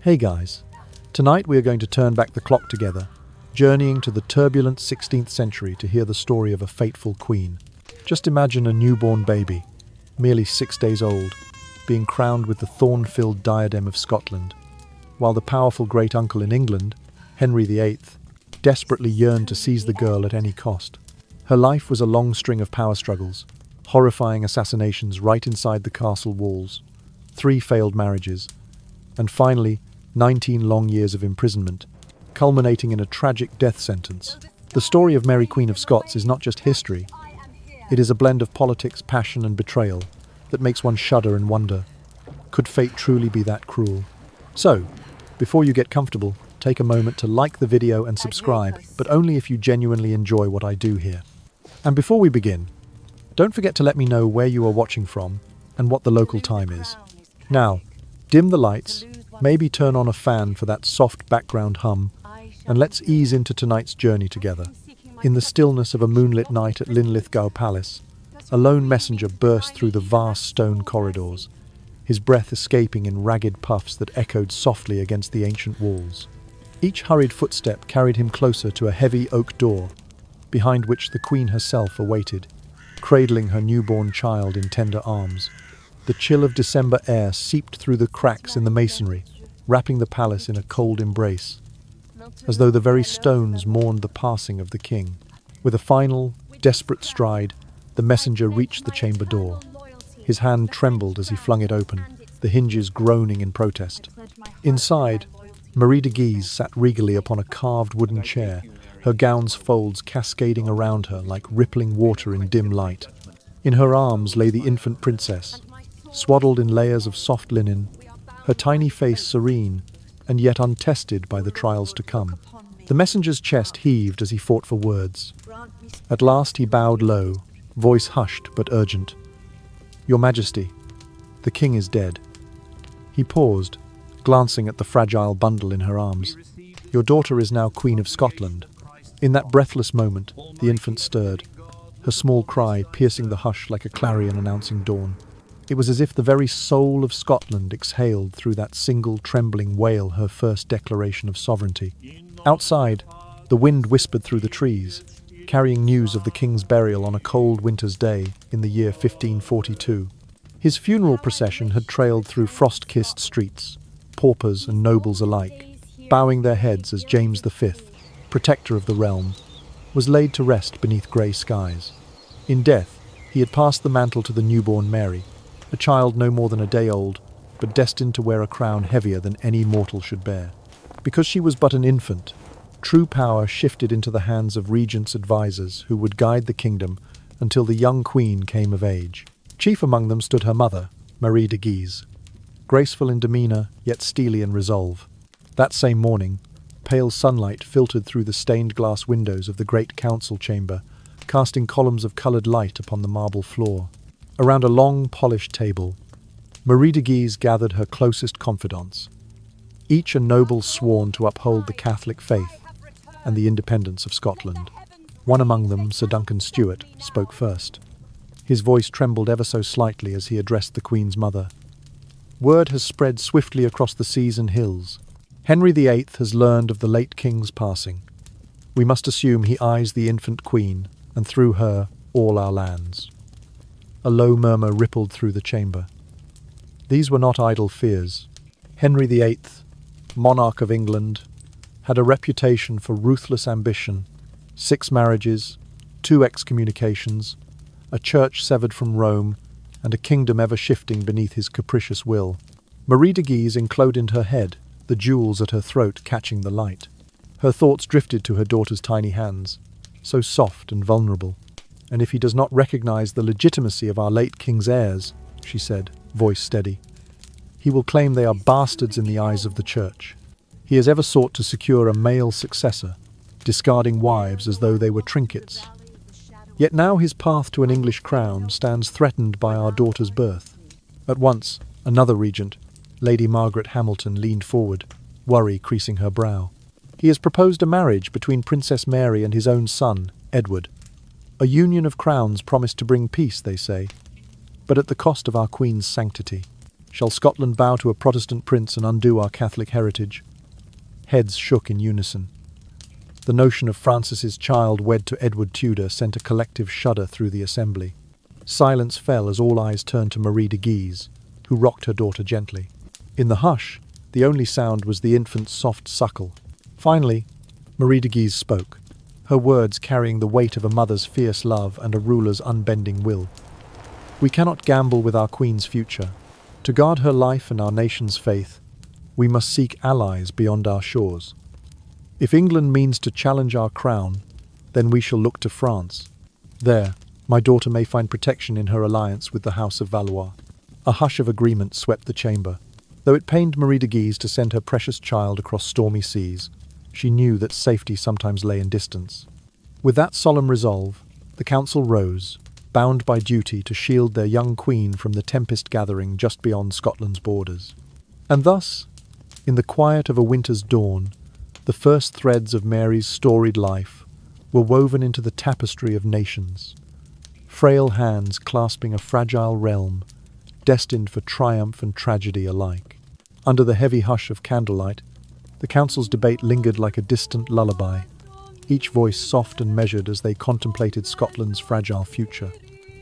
Hey guys, tonight we are going to turn back the clock together, journeying to the turbulent 16th century to hear the story of a fateful queen. Just imagine a newborn baby, merely 6 days old, being crowned with the thorn-filled diadem of Scotland, while the powerful great-uncle in England, Henry VIII, desperately yearned to seize the girl at any cost. Her life was a long string of power struggles, horrifying assassinations right inside the castle walls, 3 failed marriages, and finally 19 long years of imprisonment, culminating in a tragic death sentence. The story of Mary Queen of Scots is not just history. It is a blend of politics, passion and betrayal that makes one shudder and wonder, could fate truly be that cruel? So, before you get comfortable, take a moment to like the video and subscribe, but only if you genuinely enjoy what I do here. And before we begin, don't forget to let me know where you are watching from and what the local time is. Now, dim the lights, maybe turn on a fan for that soft background hum, and let's ease into tonight's journey together. In the stillness of a moonlit night at Linlithgow Palace, a lone messenger burst through the vast stone corridors, his breath escaping in ragged puffs that echoed softly against the ancient walls. Each hurried footstep carried him closer to a heavy oak door, behind which the Queen herself awaited, cradling her newborn child in tender arms. The chill of December air seeped through the cracks in the masonry, wrapping the palace in a cold embrace, as though the very stones mourned the passing of the king. With a final, desperate stride, the messenger reached the chamber door. His hand trembled as he flung it open, the hinges groaning in protest. Inside, Marie de Guise sat regally upon a carved wooden chair, her gown's folds cascading around her like rippling water in dim light. In her arms lay the infant princess, swaddled in layers of soft linen, her tiny face serene and yet untested by the trials to come. The messenger's chest heaved as he fought for words. At last he bowed low, voice hushed but urgent. "Your Majesty, the king is dead." He paused, glancing at the fragile bundle in her arms. "Your daughter is now Queen of Scotland." In that breathless moment, the infant stirred, her small cry piercing the hush like a clarion announcing dawn. It was as if the very soul of Scotland exhaled through that single trembling wail, her first declaration of sovereignty. Outside, the wind whispered through the trees, carrying news of the king's burial on a cold winter's day in the year 1542. His funeral procession had trailed through frost-kissed streets, paupers and nobles alike, bowing their heads as James V, protector of the realm, was laid to rest beneath grey skies. In death, he had passed the mantle to the newborn Mary, a child no more than a day old, but destined to wear a crown heavier than any mortal should bear. Because she was but an infant, true power shifted into the hands of regents' advisors who would guide the kingdom until the young queen came of age. Chief among them stood her mother, Marie de Guise, graceful in demeanour yet steely in resolve. That same morning, pale sunlight filtered through the stained glass windows of the great council chamber, casting columns of coloured light upon the marble floor. Around a long, polished table, Marie de Guise gathered her closest confidants, each a noble sworn to uphold the Catholic faith and the independence of Scotland. One among them, Sir Duncan Stewart, spoke first. His voice trembled ever so slightly as he addressed the Queen's mother. "Word has spread swiftly across the seas and hills. Henry VIII has learned of the late king's passing. We must assume he eyes the infant queen, and through her, all our lands." A low murmur rippled through the chamber. These were not idle fears. Henry VIII, monarch of England, had a reputation for ruthless ambition, 6 marriages, 2 excommunications, a church severed from Rome, and a kingdom ever shifting beneath his capricious will. Marie de Guise included her head, the jewels at her throat catching the light. Her thoughts drifted to her daughter's tiny hands, so soft and vulnerable. "And if he does not recognize the legitimacy of our late king's heirs," she said, voice steady, "he will claim they are bastards in the eyes of the church. He has ever sought to secure a male successor, discarding wives as though they were trinkets. Yet now his path to an English crown stands threatened by our daughter's birth." At once, another regent, Lady Margaret Hamilton, leaned forward, worry creasing her brow. "He has proposed a marriage between Princess Mary and his own son, Edward. A union of crowns promised to bring peace, they say, but at the cost of our Queen's sanctity. Shall Scotland bow to a Protestant prince and undo our Catholic heritage? Heads shook in unison. The notion of Francis's child wed to Edward Tudor sent a collective shudder through the assembly. Silence fell as all eyes turned to Marie de Guise, who rocked her daughter gently. In the hush, the only sound was the infant's soft suckle. Finally, Marie de Guise spoke, her words carrying the weight of a mother's fierce love and a ruler's unbending will. We cannot gamble with our queen's future. To guard her life and our nation's faith, we must seek allies beyond our shores. If England means to challenge our crown, then we shall look to France. There, my daughter may find protection in her alliance with the House of Valois. A hush of agreement swept the chamber. Though it pained Marie de Guise to send her precious child across stormy seas, she knew that safety sometimes lay in distance. With that solemn resolve, the council rose, bound by duty to shield their young queen from the tempest gathering just beyond Scotland's borders. And thus, in the quiet of a winter's dawn, the first threads of Mary's storied life were woven into the tapestry of nations. Frail hands clasping a fragile realm, destined for triumph and tragedy alike. Under the heavy hush of candlelight, the council's debate lingered like a distant lullaby, each voice soft and measured as they contemplated Scotland's fragile future.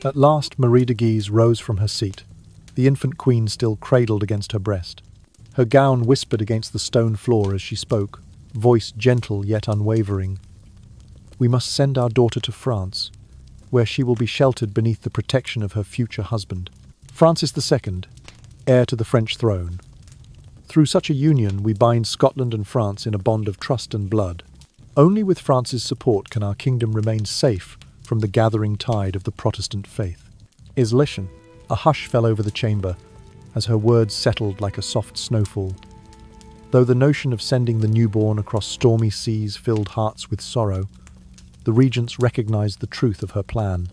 At last, Marie de Guise rose from her seat, the infant queen still cradled against her breast. Her gown whispered against the stone floor as she spoke, voice gentle yet unwavering. We must send our daughter to France, where she will be sheltered beneath the protection of her future husband, Francis II, heir to the French throne. Through such a union, we bind Scotland and France in a bond of trust and blood. Only with France's support can our kingdom remain safe from the gathering tide of the Protestant faith. Islation. A hush fell over the chamber as her words settled like a soft snowfall. Though the notion of sending the newborn across stormy seas filled hearts with sorrow, the regents recognized the truth of her plan.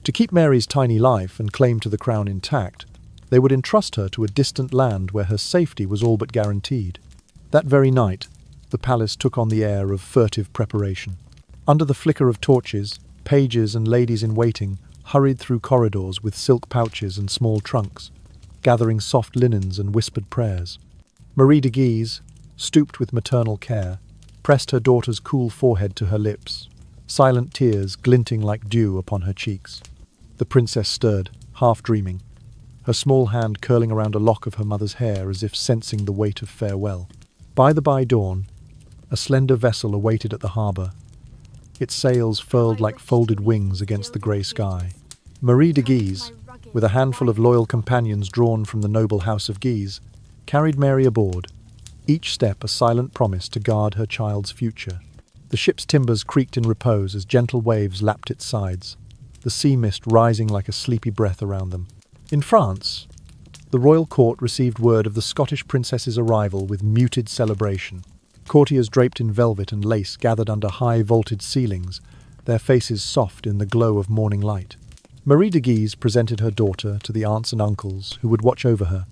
To keep Mary's tiny life and claim to the crown intact, they would entrust her to a distant land where her safety was all but guaranteed. That very night, the palace took on the air of furtive preparation. Under the flicker of torches, pages and ladies in waiting hurried through corridors with silk pouches and small trunks, gathering soft linens and whispered prayers. Marie de Guise, stooped with maternal care, pressed her daughter's cool forehead to her lips, silent tears glinting like dew upon her cheeks. The princess stirred, half dreaming, her small hand curling around a lock of her mother's hair as if sensing the weight of farewell. By dawn, a slender vessel awaited at the harbour, its sails furled like folded wings against the grey sky. Marie de Guise, with a handful of loyal companions drawn from the noble house of Guise, carried Mary aboard, each step a silent promise to guard her child's future. The ship's timbers creaked in repose as gentle waves lapped its sides, the sea mist rising like a sleepy breath around them. In France, the royal court received word of the Scottish princess's arrival with muted celebration. Courtiers draped in velvet and lace gathered under high vaulted ceilings, their faces soft in the glow of morning light. Marie de Guise presented her daughter to the aunts and uncles who would watch over her,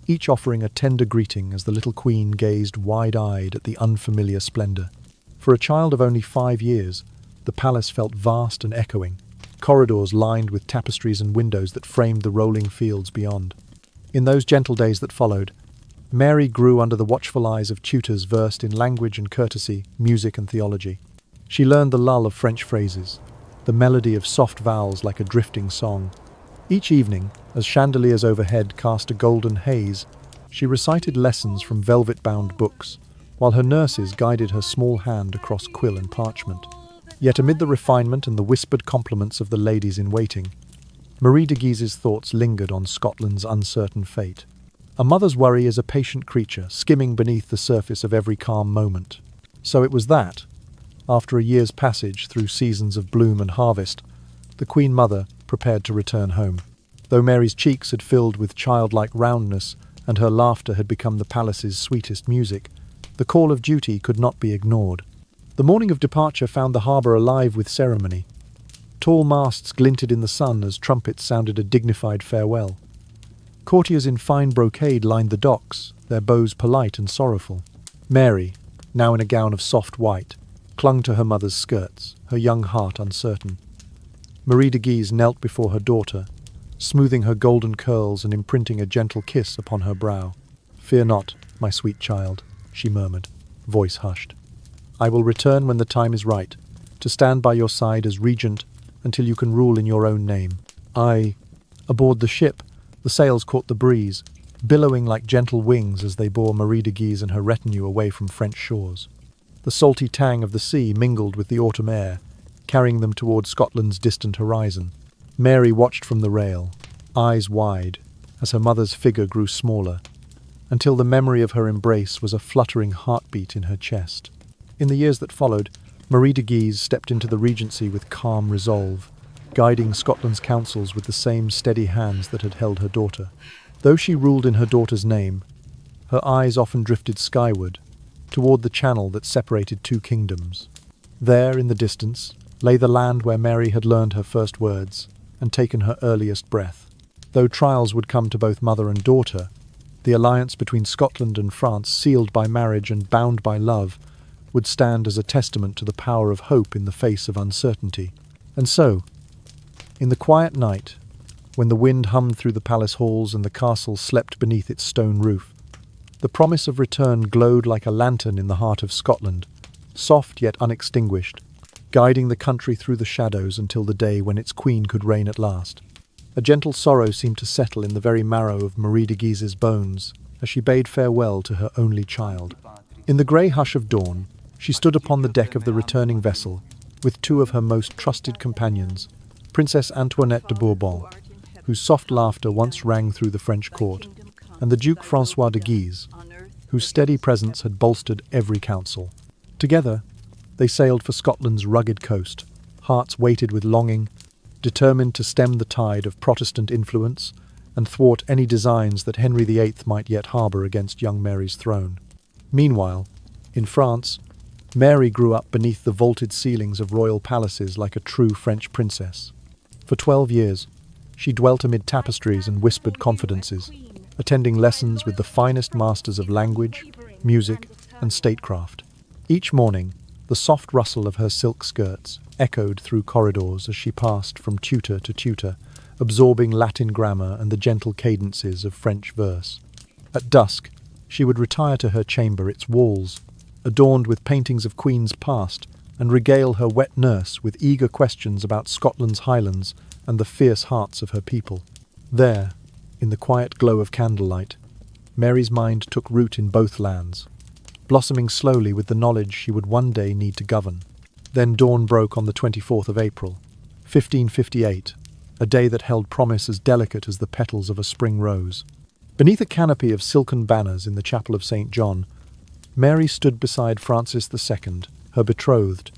each offering a tender greeting as the little queen gazed wide-eyed at the unfamiliar splendor. For a child of only 5 years, the palace felt vast and echoing, corridors lined with tapestries and windows that framed the rolling fields beyond. In those gentle days that followed, Mary grew under the watchful eyes of tutors versed in language and courtesy, music and theology. She learned the lull of French phrases, the melody of soft vowels like a drifting song. Each evening, as chandeliers overhead cast a golden haze, she recited lessons from velvet-bound books, while her nurses guided her small hand across quill and parchment. Yet amid the refinement and the whispered compliments of the ladies in waiting, Marie de Guise's thoughts lingered on Scotland's uncertain fate. A mother's worry is a patient creature, skimming beneath the surface of every calm moment. So it was that, after a year's passage through seasons of bloom and harvest, the Queen Mother prepared to return home. Though Mary's cheeks had filled with childlike roundness and her laughter had become the palace's sweetest music, the call of duty could not be ignored. The morning of departure found the harbour alive with ceremony. Tall masts glinted in the sun as trumpets sounded a dignified farewell. Courtiers in fine brocade lined the docks, their bows polite and sorrowful. Mary, now in a gown of soft white, clung to her mother's skirts, her young heart uncertain. Marie de Guise knelt before her daughter, smoothing her golden curls and imprinting a gentle kiss upon her brow. "Fear not, my sweet child," she murmured, voice hushed. "I will return when the time is right, to stand by your side as regent until you can rule in your own name." Aboard the ship, the sails caught the breeze, billowing like gentle wings as they bore Marie de Guise and her retinue away from French shores. The salty tang of the sea mingled with the autumn air, carrying them toward Scotland's distant horizon. Mary watched from the rail, eyes wide, as her mother's figure grew smaller, until the memory of her embrace was a fluttering heartbeat in her chest. In the years that followed, Marie de Guise stepped into the regency with calm resolve, guiding Scotland's counsels with the same steady hands that had held her daughter. Though she ruled in her daughter's name, her eyes often drifted skyward, toward the channel that separated two kingdoms. There, in the distance, lay the land where Mary had learned her first words and taken her earliest breath. Though trials would come to both mother and daughter, the alliance between Scotland and France, sealed by marriage and bound by love, would stand as a testament to the power of hope in the face of uncertainty. And so, in the quiet night, when the wind hummed through the palace halls and the castle slept beneath its stone roof, the promise of return glowed like a lantern in the heart of Scotland, soft yet unextinguished, guiding the country through the shadows until the day when its queen could reign at last. A gentle sorrow seemed to settle in the very marrow of Marie de Guise's bones as she bade farewell to her only child. In the grey hush of dawn, she stood upon the deck of the returning vessel with two of her most trusted companions, Princess Antoinette de Bourbon, whose soft laughter once rang through the French court, and the Duke François de Guise, whose steady presence had bolstered every council. Together, they sailed for Scotland's rugged coast, hearts weighted with longing, determined to stem the tide of Protestant influence and thwart any designs that Henry VIII might yet harbour against young Mary's throne. Meanwhile, in France, Mary grew up beneath the vaulted ceilings of royal palaces like a true French princess. For 12 years, she dwelt amid tapestries and whispered confidences, attending lessons with the finest masters of language, music, and statecraft. Each morning, the soft rustle of her silk skirts echoed through corridors as she passed from tutor to tutor, absorbing Latin grammar and the gentle cadences of French verse. At dusk, she would retire to her chamber, its walls adorned with paintings of queens past, and regale her wet nurse with eager questions about Scotland's highlands and the fierce hearts of her people. There, in the quiet glow of candlelight, Mary's mind took root in both lands, blossoming slowly with the knowledge she would one day need to govern. Then dawn broke on the 24th of April, 1558, a day that held promise as delicate as the petals of a spring rose. Beneath a canopy of silken banners in the chapel of St. John, Mary stood beside Francis II, her betrothed,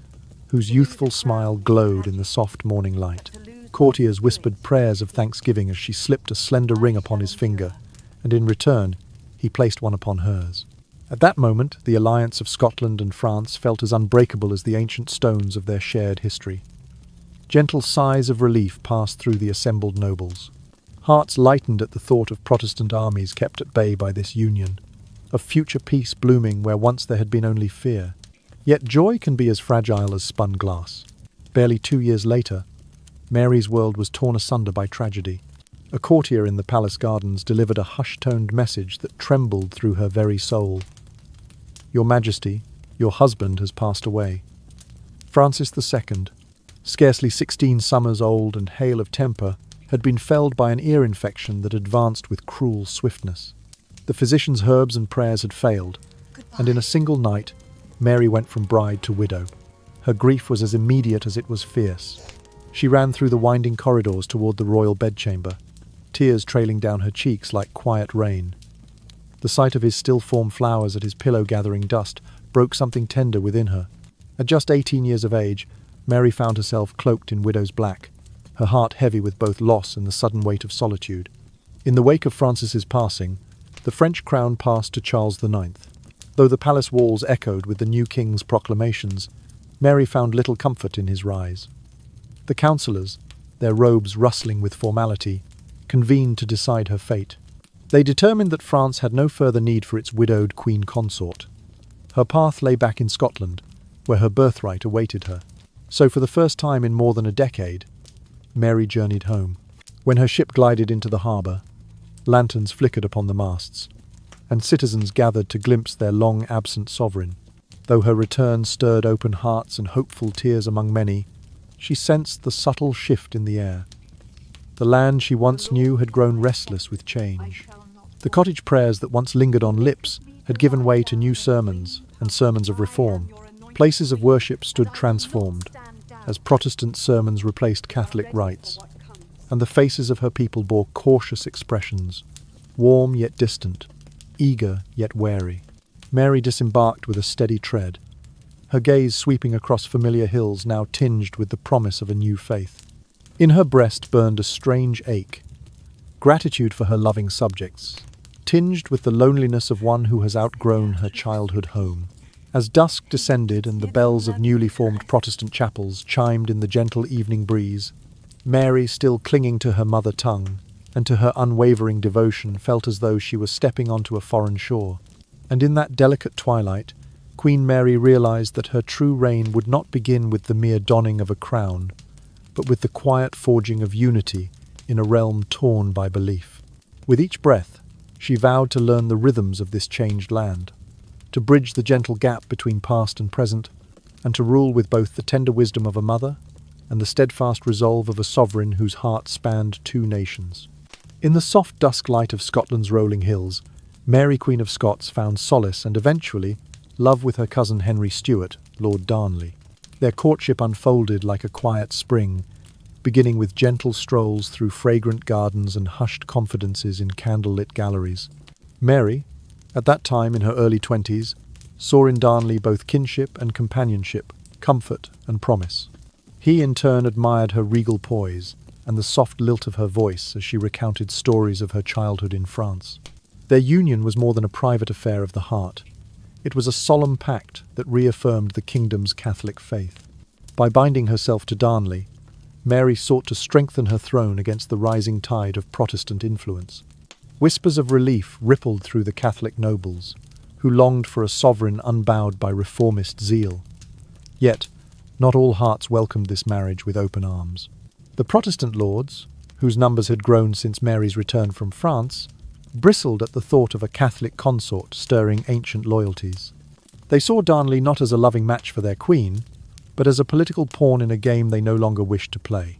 whose youthful smile glowed in the soft morning light. Courtiers whispered prayers of thanksgiving as she slipped a slender ring upon his finger, and in return, he placed one upon hers. At that moment, the alliance of Scotland and France felt as unbreakable as the ancient stones of their shared history. Gentle sighs of relief passed through the assembled nobles. Hearts lightened at the thought of Protestant armies kept at bay by this union, of future peace blooming where once there had been only fear. Yet joy can be as fragile as spun glass. Barely 2 years later, Mary's world was torn asunder by tragedy. A courtier in the palace gardens delivered a hush-toned message that trembled through her very soul. "Your Majesty, your husband has passed away." Francis II, scarcely 16 summers old and hale of temper, had been felled by an ear infection that advanced with cruel swiftness. The physician's herbs and prayers had failed, and in a single night, Mary went from bride to widow. Her grief was as immediate as it was fierce. She ran through the winding corridors toward the royal bedchamber, tears trailing down her cheeks like quiet rain. The sight of his still-form flowers at his pillow gathering dust broke something tender within her. At just 18 years of age, Mary found herself cloaked in widow's black, her heart heavy with both loss and the sudden weight of solitude. In the wake of Francis's passing, the French crown passed to Charles IX. Though the palace walls echoed with the new king's proclamations, Mary found little comfort in his rise. The councillors, their robes rustling with formality, convened to decide her fate. They determined that France had no further need for its widowed queen consort. Her path lay back in Scotland, where her birthright awaited her. So for the first time in more than a decade, Mary journeyed home. When her ship glided into the harbour, lanterns flickered upon the masts, and citizens gathered to glimpse their long-absent sovereign. Though her return stirred open hearts and hopeful tears among many, she sensed the subtle shift in the air. The land she once knew had grown restless with change. The cottage prayers that once lingered on lips had given way to new sermons and sermons of reform. Places of worship stood transformed, as Protestant sermons replaced Catholic rites, and the faces of her people bore cautious expressions, warm yet distant, eager yet wary. Mary disembarked with a steady tread, her gaze sweeping across familiar hills now tinged with the promise of a new faith. In her breast burned a strange ache, gratitude for her loving subjects, tinged with the loneliness of one who has outgrown her childhood home. As dusk descended and the bells of newly formed Protestant chapels chimed in the gentle evening breeze, Mary, still clinging to her mother tongue and to her unwavering devotion, felt as though she was stepping onto a foreign shore. And in that delicate twilight, Queen Mary realized that her true reign would not begin with the mere donning of a crown, but with the quiet forging of unity in a realm torn by belief. With each breath, she vowed to learn the rhythms of this changed land, to bridge the gentle gap between past and present, and to rule with both the tender wisdom of a mother and the steadfast resolve of a sovereign whose heart spanned two nations. In the soft dusk light of Scotland's rolling hills, Mary Queen of Scots found solace and eventually love with her cousin Henry Stuart, Lord Darnley. Their courtship unfolded like a quiet spring, beginning with gentle strolls through fragrant gardens and hushed confidences in candlelit galleries. Mary, at that time in her early 20s, saw in Darnley both kinship and companionship, comfort and promise. He in turn admired her regal poise and the soft lilt of her voice as she recounted stories of her childhood in France. Their union was more than a private affair of the heart. It was a solemn pact that reaffirmed the kingdom's Catholic faith. By binding herself to Darnley, Mary sought to strengthen her throne against the rising tide of Protestant influence. Whispers of relief rippled through the Catholic nobles, who longed for a sovereign unbowed by reformist zeal. Yet, not all hearts welcomed this marriage with open arms. The Protestant lords, whose numbers had grown since Mary's return from France, bristled at the thought of a Catholic consort stirring ancient loyalties. They saw Darnley not as a loving match for their queen, but as a political pawn in a game they no longer wished to play.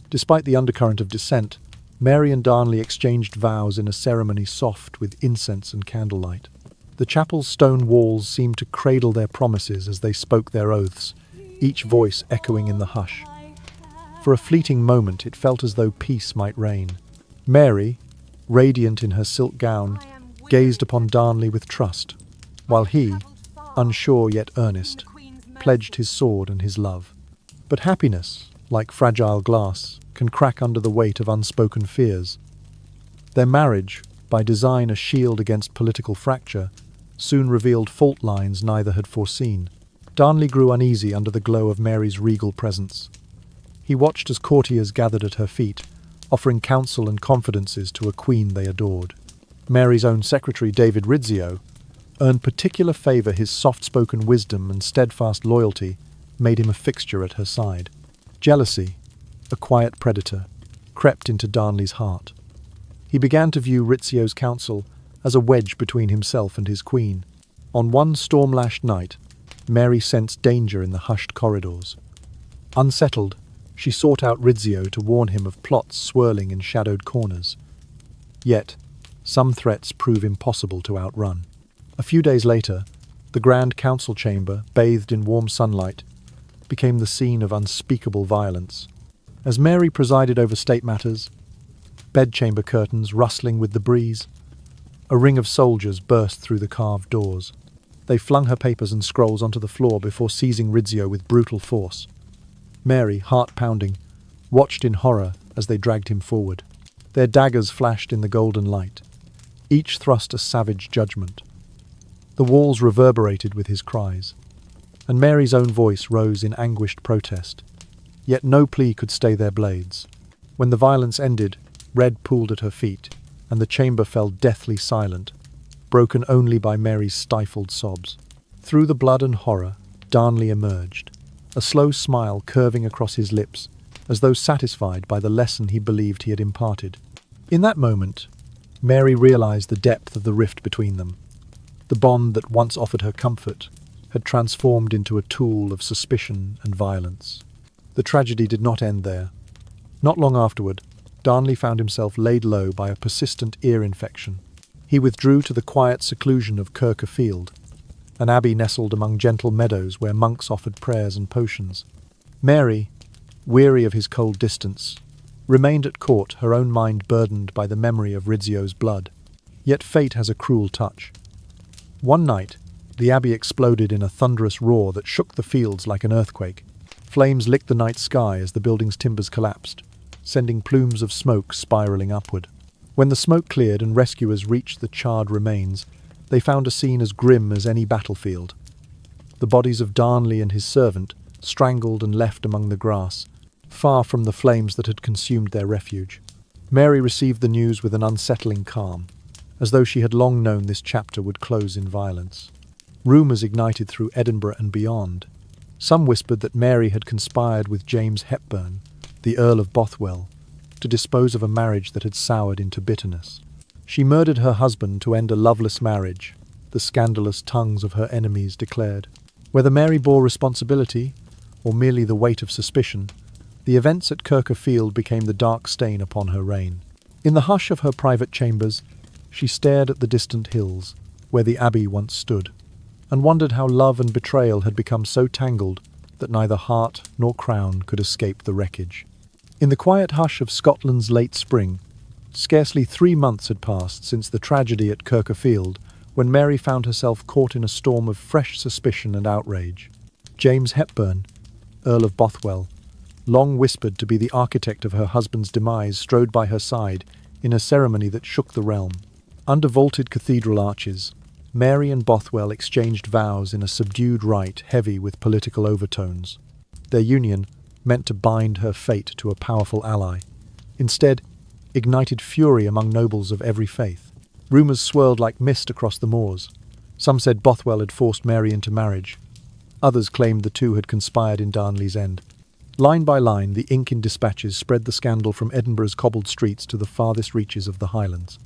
Despite the undercurrent of dissent, Mary and Darnley exchanged vows in a ceremony soft with incense and candlelight. The chapel's stone walls seemed to cradle their promises as they spoke their oaths, each voice echoing in the hush. For a fleeting moment it felt as though peace might reign. Mary, radiant in her silk gown, gazed upon Darnley with trust, while he, unsure yet earnest, pledged his sword and his love. But happiness, like fragile glass, can crack under the weight of unspoken fears. Their marriage, by design a shield against political fracture, soon revealed fault lines neither had foreseen. Darnley grew uneasy under the glow of Mary's regal presence. He watched as courtiers gathered at her feet, offering counsel and confidences to a queen they adored. Mary's own secretary, David Rizzio, earned particular favour. His soft-spoken wisdom and steadfast loyalty made him a fixture at her side. Jealousy, a quiet predator, crept into Darnley's heart. He began to view Rizzio's counsel as a wedge between himself and his queen. On one storm-lashed night, Mary sensed danger in the hushed corridors. Unsettled, she sought out Rizzio to warn him of plots swirling in shadowed corners. Yet, some threats prove impossible to outrun. A few days later, the Grand Council chamber, bathed in warm sunlight, became the scene of unspeakable violence. As Mary presided over state matters, bedchamber curtains rustling with the breeze, a ring of soldiers burst through the carved doors. They flung her papers and scrolls onto the floor before seizing Rizzio with brutal force. Mary, heart pounding, watched in horror as they dragged him forward. Their daggers flashed in the golden light, each thrust a savage judgment. The walls reverberated with his cries, and Mary's own voice rose in anguished protest. Yet no plea could stay their blades. When the violence ended, red pooled at her feet, and the chamber fell deathly silent, broken only by Mary's stifled sobs. Through the blood and horror, Darnley emerged, a slow smile curving across his lips as though satisfied by the lesson he believed he had imparted. In that moment, Mary realized the depth of the rift between them. The bond that once offered her comfort had transformed into a tool of suspicion and violence. The tragedy did not end there. Not long afterward, Darnley found himself laid low by a persistent ear infection. He withdrew to the quiet seclusion of Field, an abbey nestled among gentle meadows where monks offered prayers and potions. Mary, weary of his cold distance, remained at court, her own mind burdened by the memory of Rizzio's blood. Yet fate has a cruel touch. One night, the abbey exploded in a thunderous roar that shook the fields like an earthquake. Flames licked the night sky as the building's timbers collapsed, sending plumes of smoke spiraling upward. When the smoke cleared and rescuers reached the charred remains, they found a scene as grim as any battlefield. The bodies of Darnley and his servant, strangled and left among the grass, far from the flames that had consumed their refuge. Mary received the news with an unsettling calm, as though she had long known this chapter would close in violence. Rumours ignited through Edinburgh and beyond. Some whispered that Mary had conspired with James Hepburn, the Earl of Bothwell, to dispose of a marriage that had soured into bitterness. She murdered her husband to end a loveless marriage, the scandalous tongues of her enemies declared. Whether Mary bore responsibility, or merely the weight of suspicion, the events at Field became the dark stain upon her reign. In the hush of her private chambers, she stared at the distant hills, where the abbey once stood, and wondered how love and betrayal had become so tangled that neither heart nor crown could escape the wreckage. In the quiet hush of Scotland's late spring, scarcely 3 months had passed since the tragedy at Field, when Mary found herself caught in a storm of fresh suspicion and outrage. James Hepburn, Earl of Bothwell, long whispered to be the architect of her husband's demise, strode by her side in a ceremony that shook the realm. Under vaulted cathedral arches, Mary and Bothwell exchanged vows in a subdued rite heavy with political overtones. Their union, meant to bind her fate to a powerful ally, instead ignited fury among nobles of every faith. Rumours swirled like mist across the moors. Some said Bothwell had forced Mary into marriage. Others claimed the two had conspired in Darnley's end. Line by line, the ink in dispatches spread the scandal from Edinburgh's cobbled streets to the farthest reaches of the Highlands.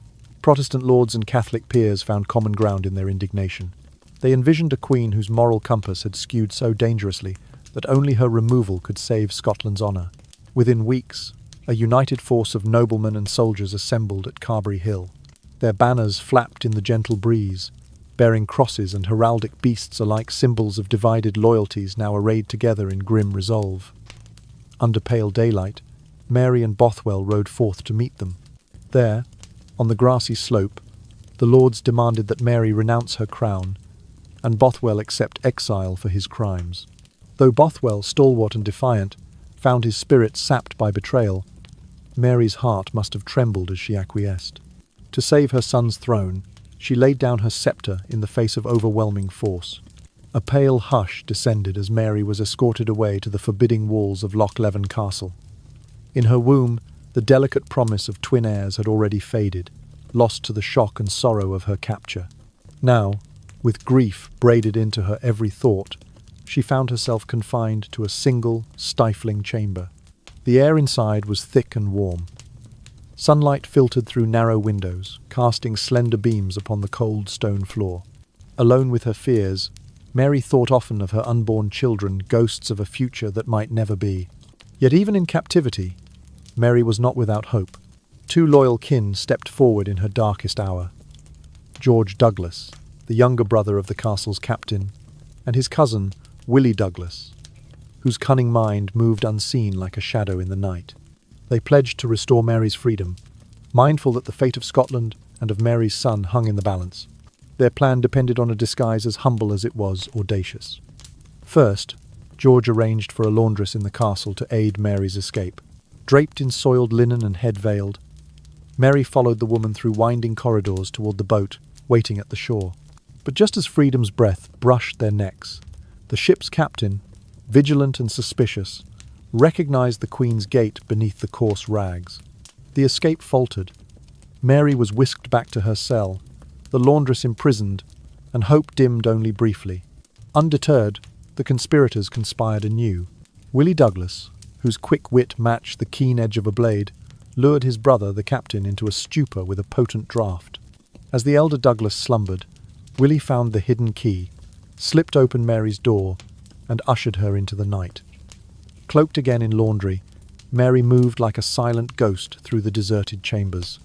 Protestant lords and Catholic peers found common ground in their indignation. They envisioned a queen whose moral compass had skewed so dangerously that only her removal could save Scotland's honour. Within weeks, a united force of noblemen and soldiers assembled at Carberry Hill. Their banners flapped in the gentle breeze, bearing crosses and heraldic beasts alike, symbols of divided loyalties now arrayed together in grim resolve. Under pale daylight, Mary and Bothwell rode forth to meet them. There, on the grassy slope, the lords demanded that Mary renounce her crown and Bothwell accept exile for his crimes. Though Bothwell, stalwart and defiant, found his spirit sapped by betrayal, Mary's heart must have trembled as she acquiesced. To save her son's throne, she laid down her sceptre in the face of overwhelming force. A pale hush descended as Mary was escorted away to the forbidding walls of Lochleven Castle. In her womb, the delicate promise of twin heirs had already faded, lost to the shock and sorrow of her capture. Now, with grief braided into her every thought, she found herself confined to a single, stifling chamber. The air inside was thick and warm. Sunlight filtered through narrow windows, casting slender beams upon the cold stone floor. Alone with her fears, Mary thought often of her unborn children, ghosts of a future that might never be. Yet even in captivity, Mary was not without hope. 2 loyal kin stepped forward in her darkest hour. George Douglas, the younger brother of the castle's captain, and his cousin, Willie Douglas, whose cunning mind moved unseen like a shadow in the night. They pledged to restore Mary's freedom, mindful that the fate of Scotland and of Mary's son hung in the balance. Their plan depended on a disguise as humble as it was audacious. First, George arranged for a laundress in the castle to aid Mary's escape. Draped in soiled linen and head veiled, Mary followed the woman through winding corridors toward the boat waiting at the shore. But just as freedom's breath brushed their necks, the ship's captain, vigilant and suspicious, recognized the Queen's gate beneath the coarse rags. The escape faltered. Mary was whisked back to her cell, the laundress imprisoned, and hope dimmed only briefly. Undeterred, the conspirators conspired anew. Willie Douglas, whose quick wit matched the keen edge of a blade, lured his brother, the captain, into a stupor with a potent draught. As the elder Douglas slumbered, Willie found the hidden key, slipped open Mary's door, and ushered her into the night. Cloaked again in laundry, Mary moved like a silent ghost through the deserted chambers.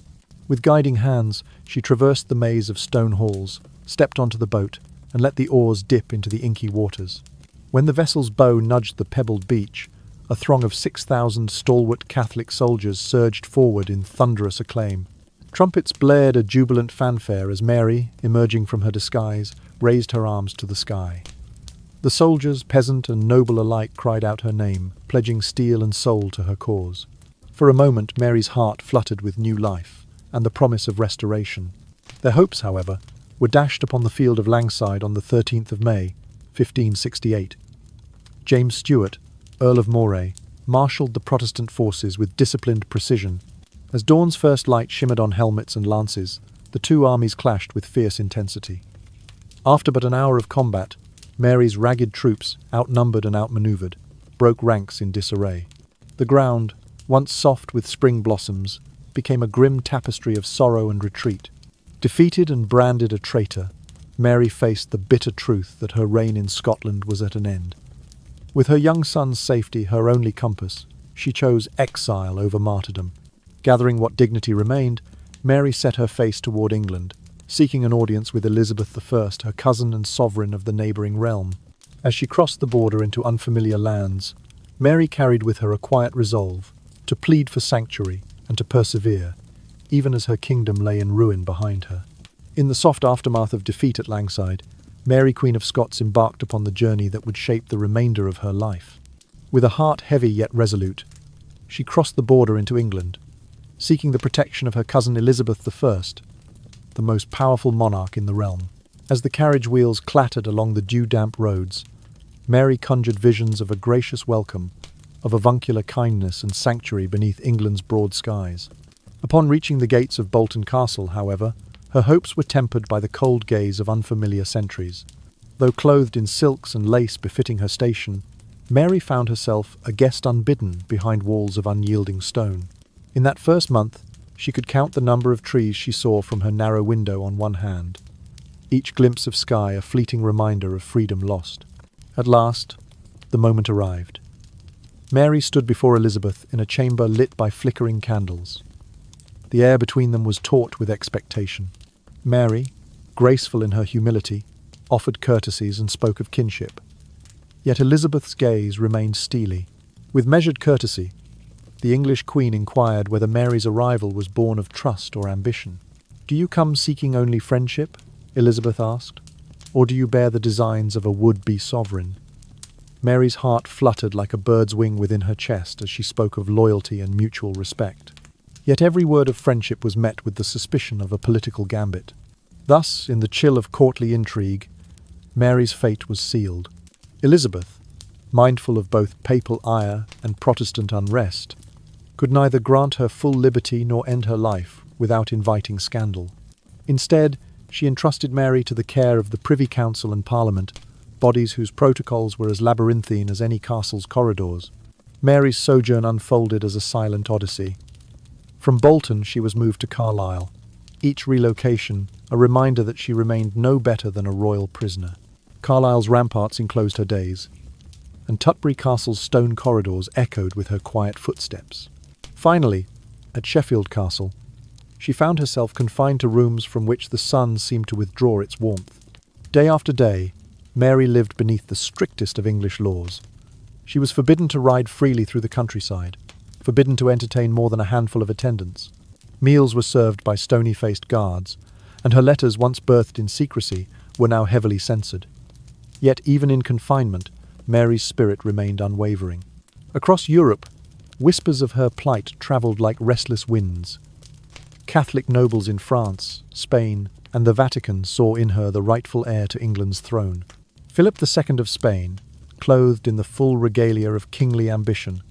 With guiding hands, she traversed the maze of stone halls, stepped onto the boat, and let the oars dip into the inky waters. When the vessel's bow nudged the pebbled beach, a throng of 6,000 stalwart Catholic soldiers surged forward in thunderous acclaim. Trumpets blared a jubilant fanfare as Mary, emerging from her disguise, raised her arms to the sky. The soldiers, peasant and noble alike, cried out her name, pledging steel and soul to her cause. For a moment, Mary's heart fluttered with new life and the promise of restoration. Their hopes, however, were dashed upon the field of Langside on the 13th of May, 1568. James Stuart, Earl of Moray, marshalled the Protestant forces with disciplined precision. As dawn's first light shimmered on helmets and lances, the two armies clashed with fierce intensity. After but an hour of combat, Mary's ragged troops, outnumbered and outmaneuvered, broke ranks in disarray. The ground, once soft with spring blossoms, became a grim tapestry of sorrow and retreat. Defeated and branded a traitor, Mary faced the bitter truth that her reign in Scotland was at an end. With her young son's safety her only compass, she chose exile over martyrdom. Gathering what dignity remained, Mary set her face toward England, seeking an audience with Elizabeth I, her cousin and sovereign of the neighbouring realm. As she crossed the border into unfamiliar lands, Mary carried with her a quiet resolve to plead for sanctuary and to persevere, even as her kingdom lay in ruin behind her. In the soft aftermath of defeat at Langside, Mary Queen of Scots embarked upon the journey that would shape the remainder of her life. With a heart heavy yet resolute, she crossed the border into England, seeking the protection of her cousin Elizabeth I, the most powerful monarch in the realm. As the carriage wheels clattered along the dew-damp roads, Mary conjured visions of a gracious welcome, of avuncular kindness and sanctuary beneath England's broad skies. Upon reaching the gates of Bolton Castle, however, her hopes were tempered by the cold gaze of unfamiliar sentries. Though clothed in silks and lace befitting her station, Mary found herself a guest unbidden behind walls of unyielding stone. In that first month, she could count the number of trees she saw from her narrow window on one hand, each glimpse of sky a fleeting reminder of freedom lost. At last, the moment arrived. Mary stood before Elizabeth in a chamber lit by flickering candles. The air between them was taut with expectation. Mary, graceful in her humility, offered courtesies and spoke of kinship. Yet Elizabeth's gaze remained steely. With measured courtesy, the English queen inquired whether Mary's arrival was born of trust or ambition. "Do you come seeking only friendship?" Elizabeth asked. "Or do you bear the designs of a would-be sovereign?" Mary's heart fluttered like a bird's wing within her chest as she spoke of loyalty and mutual respect. Yet every word of friendship was met with the suspicion of a political gambit. Thus, in the chill of courtly intrigue, Mary's fate was sealed. Elizabeth, mindful of both papal ire and Protestant unrest, could neither grant her full liberty nor end her life without inviting scandal. Instead, she entrusted Mary to the care of the Privy Council and Parliament, bodies whose protocols were as labyrinthine as any castle's corridors. Mary's sojourn unfolded as a silent odyssey. From Bolton she was moved to Carlisle, each relocation a reminder that she remained no better than a royal prisoner. Carlisle's ramparts enclosed her days, and Tutbury Castle's stone corridors echoed with her quiet footsteps. Finally, at Sheffield Castle, she found herself confined to rooms from which the sun seemed to withdraw its warmth. Day after day, Mary lived beneath the strictest of English laws. She was forbidden to ride freely through the countryside, forbidden to entertain more than a handful of attendants. Meals were served by stony-faced guards, and her letters, once birthed in secrecy, were now heavily censored. Yet even in confinement, Mary's spirit remained unwavering. Across Europe, whispers of her plight travelled like restless winds. Catholic nobles in France, Spain, and the Vatican saw in her the rightful heir to England's throne. Philip II of Spain, clothed in the full regalia of kingly ambition,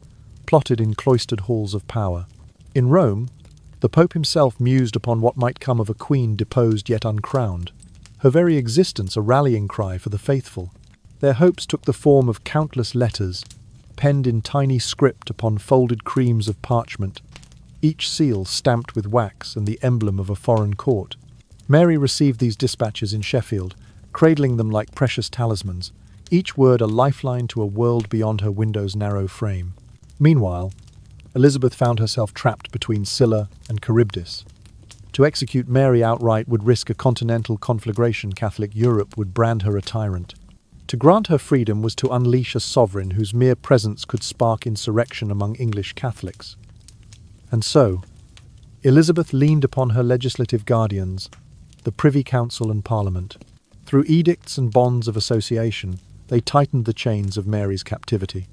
plotted in cloistered halls of power. In Rome, the Pope himself mused upon what might come of a queen deposed yet uncrowned, her very existence a rallying cry for the faithful. Their hopes took the form of countless letters, penned in tiny script upon folded creams of parchment, each seal stamped with wax and the emblem of a foreign court. Mary received these dispatches in Sheffield, cradling them like precious talismans, each word a lifeline to a world beyond her window's narrow frame. Meanwhile, Elizabeth found herself trapped between Scylla and Charybdis. To execute Mary outright would risk a continental conflagration. Catholic Europe would brand her a tyrant. To grant her freedom was to unleash a sovereign whose mere presence could spark insurrection among English Catholics. And so, Elizabeth leaned upon her legislative guardians, the Privy Council and Parliament. Through edicts and bonds of association, they tightened the chains of Mary's captivity.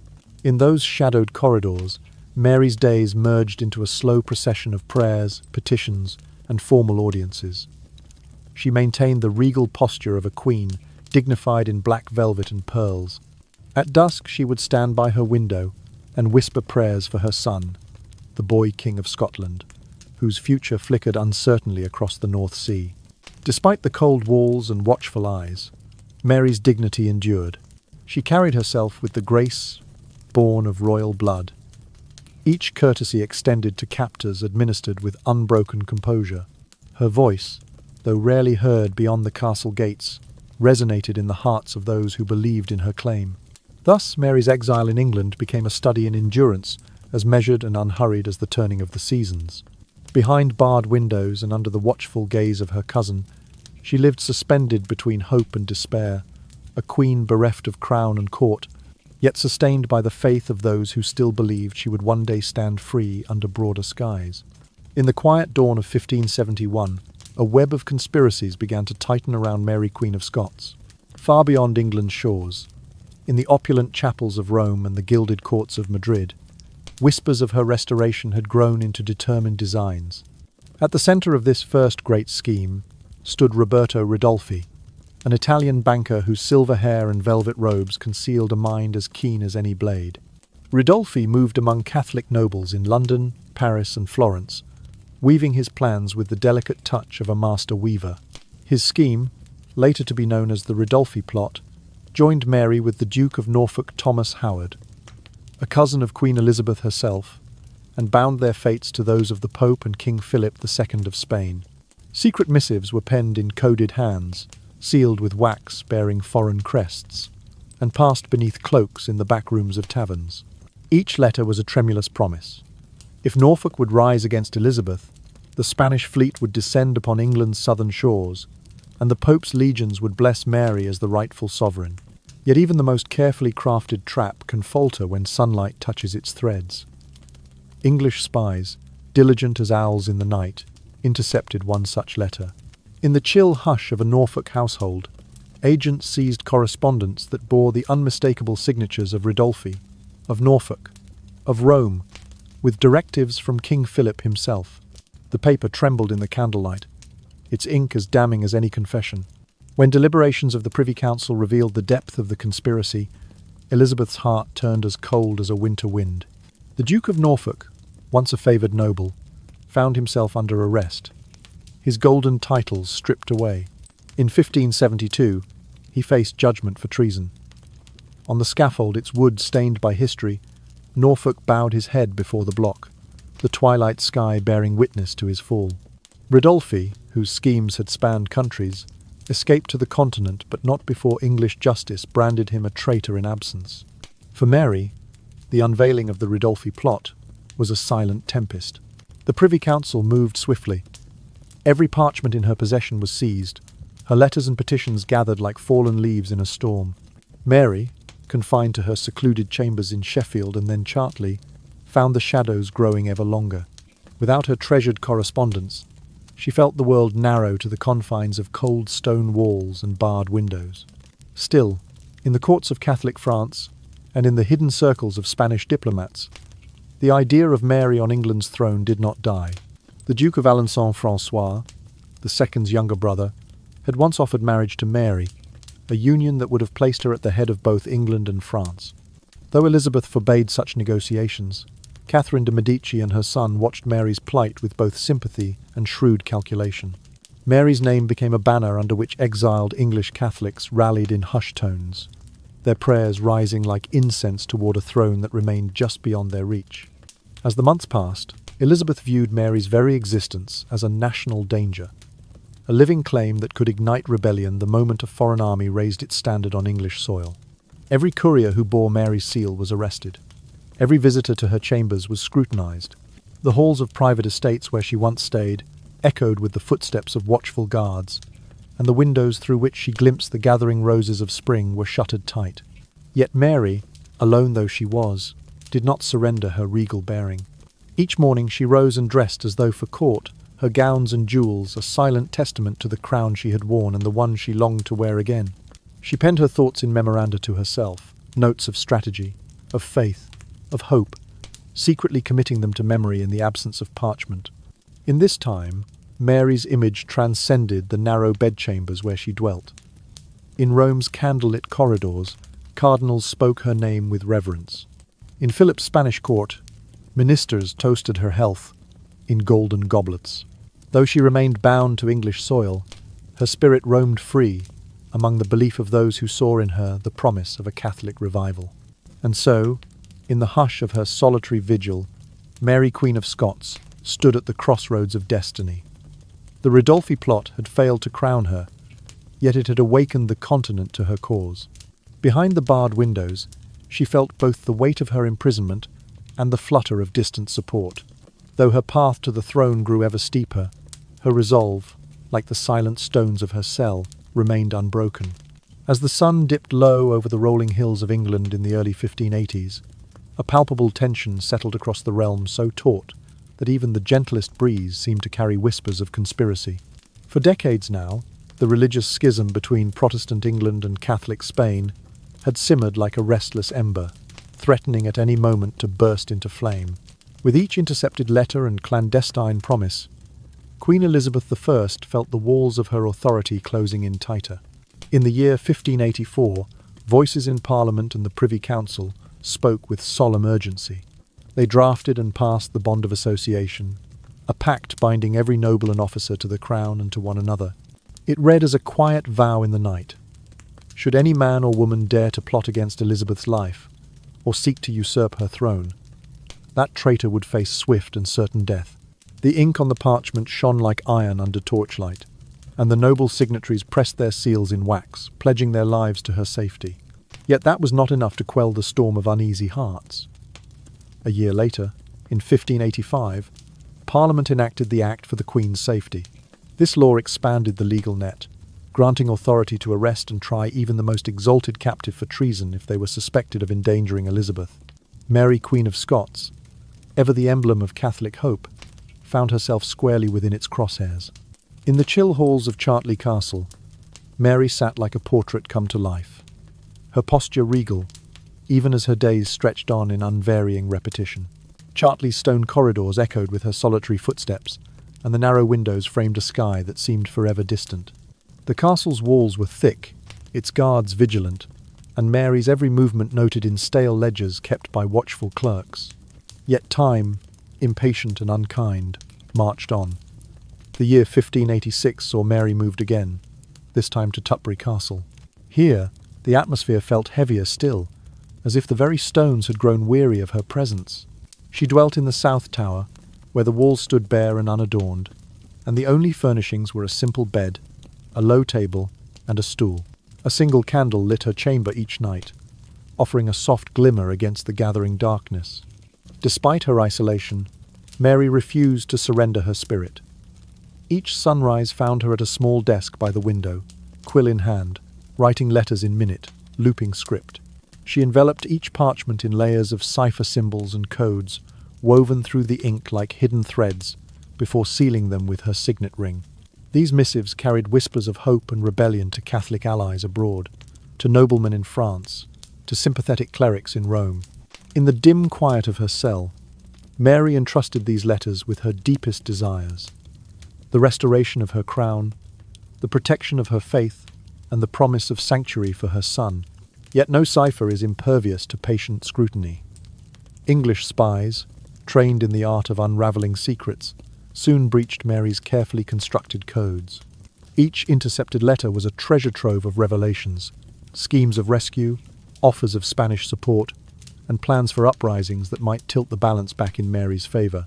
In those shadowed corridors, Mary's days merged into a slow procession of prayers, petitions, and formal audiences. She maintained the regal posture of a queen, dignified in black velvet and pearls. At dusk she would stand by her window and whisper prayers for her son, the boy King of Scotland, whose future flickered uncertainly across the North Sea. Despite the cold walls and watchful eyes, Mary's dignity endured. She carried herself with the grace born of royal blood. Each courtesy extended to captors administered with unbroken composure. Her voice, though rarely heard beyond the castle gates, resonated in the hearts of those who believed in her claim. Thus, Mary's exile in England became a study in endurance, as measured and unhurried as the turning of the seasons. Behind barred windows and under the watchful gaze of her cousin, she lived suspended between hope and despair, a queen bereft of crown and court, yet sustained by the faith of those who still believed she would one day stand free under broader skies. In the quiet dawn of 1571, a web of conspiracies began to tighten around Mary Queen of Scots. Far beyond England's shores, in the opulent chapels of Rome and the gilded courts of Madrid, whispers of her restoration had grown into determined designs. At the centre of this first great scheme stood Roberto Ridolfi, an Italian banker whose silver hair and velvet robes concealed a mind as keen as any blade. Ridolfi moved among Catholic nobles in London, Paris, and Florence, weaving his plans with the delicate touch of a master weaver. His scheme, later to be known as the Ridolfi plot, joined Mary with the Duke of Norfolk Thomas Howard, a cousin of Queen Elizabeth herself, and bound their fates to those of the Pope and King Philip II of Spain. Secret missives were penned in coded hands, sealed with wax bearing foreign crests, and passed beneath cloaks in the back rooms of taverns. Each letter was a tremulous promise. If Norfolk would rise against Elizabeth, the Spanish fleet would descend upon England's southern shores, and the Pope's legions would bless Mary as the rightful sovereign. Yet even the most carefully crafted trap can falter when sunlight touches its threads. English spies, diligent as owls in the night, intercepted one such letter. In the chill hush of a Norfolk household, agents seized correspondence that bore the unmistakable signatures of Ridolfi, of Norfolk, of Rome, with directives from King Philip himself. The paper trembled in the candlelight, its ink as damning as any confession. When deliberations of the Privy Council revealed the depth of the conspiracy, Elizabeth's heart turned as cold as a winter wind. The Duke of Norfolk, once a favoured noble, found himself under arrest, his golden titles stripped away. In 1572, he faced judgment for treason. On the scaffold, its wood stained by history, Norfolk bowed his head before the block, the twilight sky bearing witness to his fall. Ridolfi, whose schemes had spanned countries, escaped to the continent, but not before English justice branded him a traitor in absence. For Mary, the unveiling of the Ridolfi plot was a silent tempest. The Privy Council moved swiftly. Every parchment in her possession was seized, her letters and petitions gathered like fallen leaves in a storm. Mary, confined to her secluded chambers in Sheffield and then Chartley, found the shadows growing ever longer. Without her treasured correspondence, she felt the world narrow to the confines of cold stone walls and barred windows. Still, in the courts of Catholic France, and in the hidden circles of Spanish diplomats, the idea of Mary on England's throne did not die. The Duke of Alençon Francois, the second's younger brother, had once offered marriage to Mary, a union that would have placed her at the head of both England and France. Though Elizabeth forbade such negotiations, Catherine de' Medici and her son watched Mary's plight with both sympathy and shrewd calculation. Mary's name became a banner under which exiled English Catholics rallied in hushed tones. their prayers rising like incense toward a throne that remained just beyond their reach. As the months passed, Elizabeth viewed Mary's very existence as a national danger, a living claim that could ignite rebellion the moment a foreign army raised its standard on English soil. Every courier who bore Mary's seal was arrested. Every visitor to her chambers was scrutinized. The halls of private estates where she once stayed echoed with the footsteps of watchful guards, and the windows through which she glimpsed the gathering roses of spring were shuttered tight. Yet Mary, alone though she was, did not surrender her regal bearing. Each morning she rose and dressed as though for court, her gowns and jewels a silent testament to the crown she had worn and the one she longed to wear again. She penned her thoughts in memoranda to herself, notes of strategy, of faith, of hope, secretly committing them to memory in the absence of parchment. In this time, Mary's image transcended the narrow bedchambers where she dwelt. In Rome's candlelit corridors, cardinals spoke her name with reverence. In Philip's Spanish court, ministers toasted her health in golden goblets. Though she remained bound to English soil, her spirit roamed free among the belief of those who saw in her the promise of a Catholic revival. And so, in the hush of her solitary vigil, Mary Queen of Scots stood at the crossroads of destiny. The Ridolfi plot had failed to crown her, yet it had awakened the continent to her cause. Behind the barred windows, she felt both the weight of her imprisonment and the flutter of distant support. Though her path to the throne grew ever steeper, her resolve, like the silent stones of her cell, remained unbroken. As the sun dipped low over the rolling hills of England in the early 1580s, a palpable tension settled across the realm so taut that even the gentlest breeze seemed to carry whispers of conspiracy. For decades now, the religious schism between Protestant England and Catholic Spain had simmered like a restless ember, threatening at any moment to burst into flame. With each intercepted letter and clandestine promise, Queen Elizabeth I felt the walls of her authority closing in tighter. In the year 1584, voices in Parliament and the Privy Council spoke with solemn urgency. They drafted and passed the Bond of Association, a pact binding every noble and officer to the crown and to one another. It read as a quiet vow in the night. Should any man or woman dare to plot against Elizabeth's life, or seek to usurp her throne, that traitor would face swift and certain death. The ink on the parchment shone like iron under torchlight, and the noble signatories pressed their seals in wax, pledging their lives to her safety. Yet that was not enough to quell the storm of uneasy hearts. A year later, in 1585, Parliament enacted the Act for the Queen's Safety. This law expanded the legal net, granting authority to arrest and try even the most exalted captive for treason if they were suspected of endangering Elizabeth. Mary Queen of Scots, ever the emblem of Catholic hope, found herself squarely within its crosshairs. In the chill halls of Chartley Castle, Mary sat like a portrait come to life, her posture regal, even as her days stretched on in unvarying repetition. Chartley's stone corridors echoed with her solitary footsteps, and the narrow windows framed a sky that seemed forever distant. The castle's walls were thick, its guards vigilant, and Mary's every movement noted in stale ledgers kept by watchful clerks. Yet time, impatient and unkind, marched on. The year 1586 saw Mary moved again, this time to Tutbury Castle. Here, the atmosphere felt heavier still, as if the very stones had grown weary of her presence. She dwelt in the South Tower, where the walls stood bare and unadorned, and the only furnishings were a simple bed, a low table, and a stool. A single candle lit her chamber each night, offering a soft glimmer against the gathering darkness. Despite her isolation, Mary refused to surrender her spirit. Each sunrise found her at a small desk by the window, quill in hand, writing letters in minute, looping script. She enveloped each parchment in layers of cipher symbols and codes, woven through the ink like hidden threads, before sealing them with her signet ring. These missives carried whispers of hope and rebellion to Catholic allies abroad, to noblemen in France, to sympathetic clerics in Rome. In the dim quiet of her cell, Mary entrusted these letters with her deepest desires: the restoration of her crown, the protection of her faith, and the promise of sanctuary for her son. Yet no cipher is impervious to patient scrutiny. English spies, trained in the art of unraveling secrets, soon breached Mary's carefully constructed codes. Each intercepted letter was a treasure trove of revelations, schemes of rescue, offers of Spanish support, and plans for uprisings that might tilt the balance back in Mary's favour.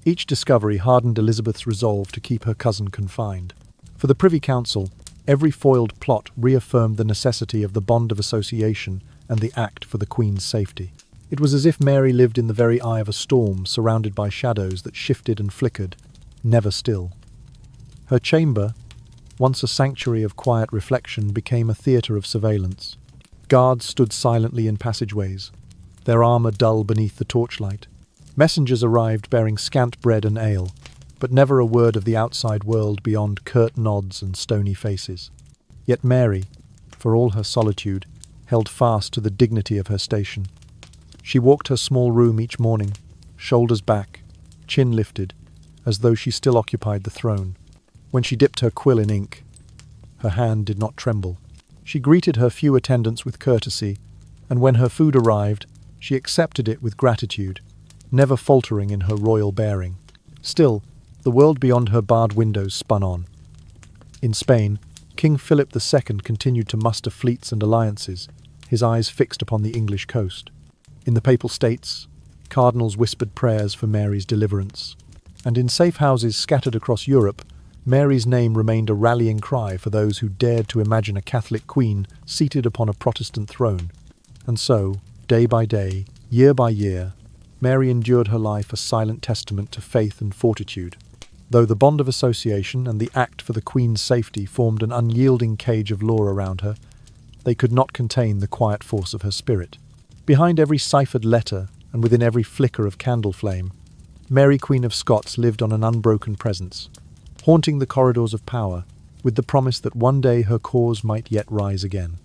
Each discovery hardened Elizabeth's resolve to keep her cousin confined. For the Privy Council, every foiled plot reaffirmed the necessity of the bond of association and the act for the Queen's safety. It was as if Mary lived in the very eye of a storm, surrounded by shadows that shifted and flickered, never still. Her chamber, once a sanctuary of quiet reflection, became a theatre of surveillance. Guards stood silently in passageways, their armour dull beneath the torchlight. Messengers arrived bearing scant bread and ale, but never a word of the outside world beyond curt nods and stony faces. Yet Mary, for all her solitude, held fast to the dignity of her station. She walked her small room each morning, shoulders back, chin lifted, as though she still occupied the throne. When she dipped her quill in ink, her hand did not tremble. She greeted her few attendants with courtesy, and when her food arrived, she accepted it with gratitude, never faltering in her royal bearing. Still, the world beyond her barred windows spun on. In Spain, King Philip II continued to muster fleets and alliances, his eyes fixed upon the English coast. In the Papal States, cardinals whispered prayers for Mary's deliverance. And in safe houses scattered across Europe, Mary's name remained a rallying cry for those who dared to imagine a Catholic queen seated upon a Protestant throne. And so, day by day, year by year, Mary endured her life a silent testament to faith and fortitude. Though the bond of association and the act for the Queen's safety formed an unyielding cage of law around her, they could not contain the quiet force of her spirit. Behind every ciphered letter and within every flicker of candle flame, Mary Queen of Scots lived on an unbroken presence, haunting the corridors of power with the promise that one day her cause might yet rise again.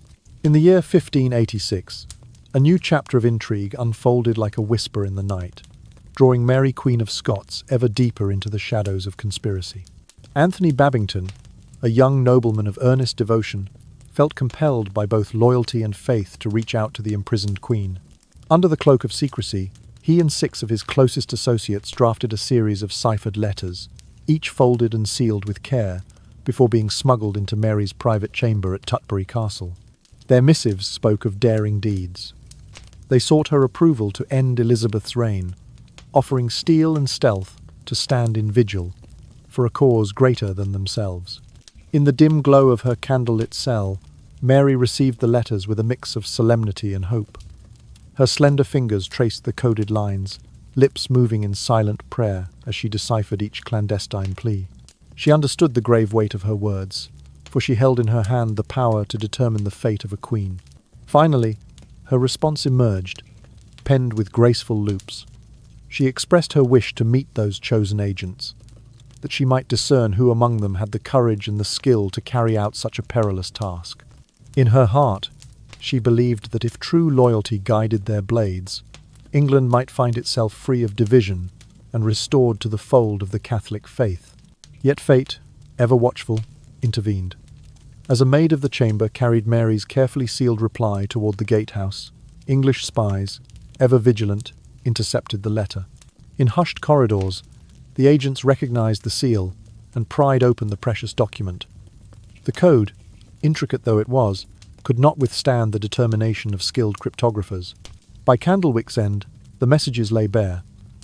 In the year 1586, a new chapter of intrigue unfolded like a whisper in the night, drawing Mary Queen of Scots ever deeper into the shadows of conspiracy. Anthony Babington, a young nobleman of earnest devotion, felt compelled by both loyalty and faith to reach out to the imprisoned Queen. Under the cloak of secrecy, he and 6 of his closest associates drafted a series of ciphered letters, each folded and sealed with care, before being smuggled into Mary's private chamber at Tutbury Castle. Their missives spoke of daring deeds. They sought her approval to end Elizabeth's reign, offering steel and stealth to stand in vigil for a cause greater than themselves. In the dim glow of her candlelit cell, Mary received the letters with a mix of solemnity and hope. Her slender fingers traced the coded lines, lips moving in silent prayer as she deciphered each clandestine plea. She understood the grave weight of her words, for she held in her hand the power to determine the fate of a queen. Finally, her response emerged, penned with graceful loops. She expressed her wish to meet those chosen agents, that she might discern who among them had the courage and the skill to carry out such a perilous task. In her heart, she believed that if true loyalty guided their blades, England might find itself free of division and restored to the fold of the Catholic faith. Yet fate, ever watchful, intervened. As a maid of the chamber carried Mary's carefully sealed reply toward the gatehouse, English spies, ever vigilant, intercepted the letter. In hushed corridors, the agents recognized the seal and pried open the precious document. The code, intricate though it was, could not withstand the determination of skilled cryptographers. By Candlewick's end, the messages lay bare,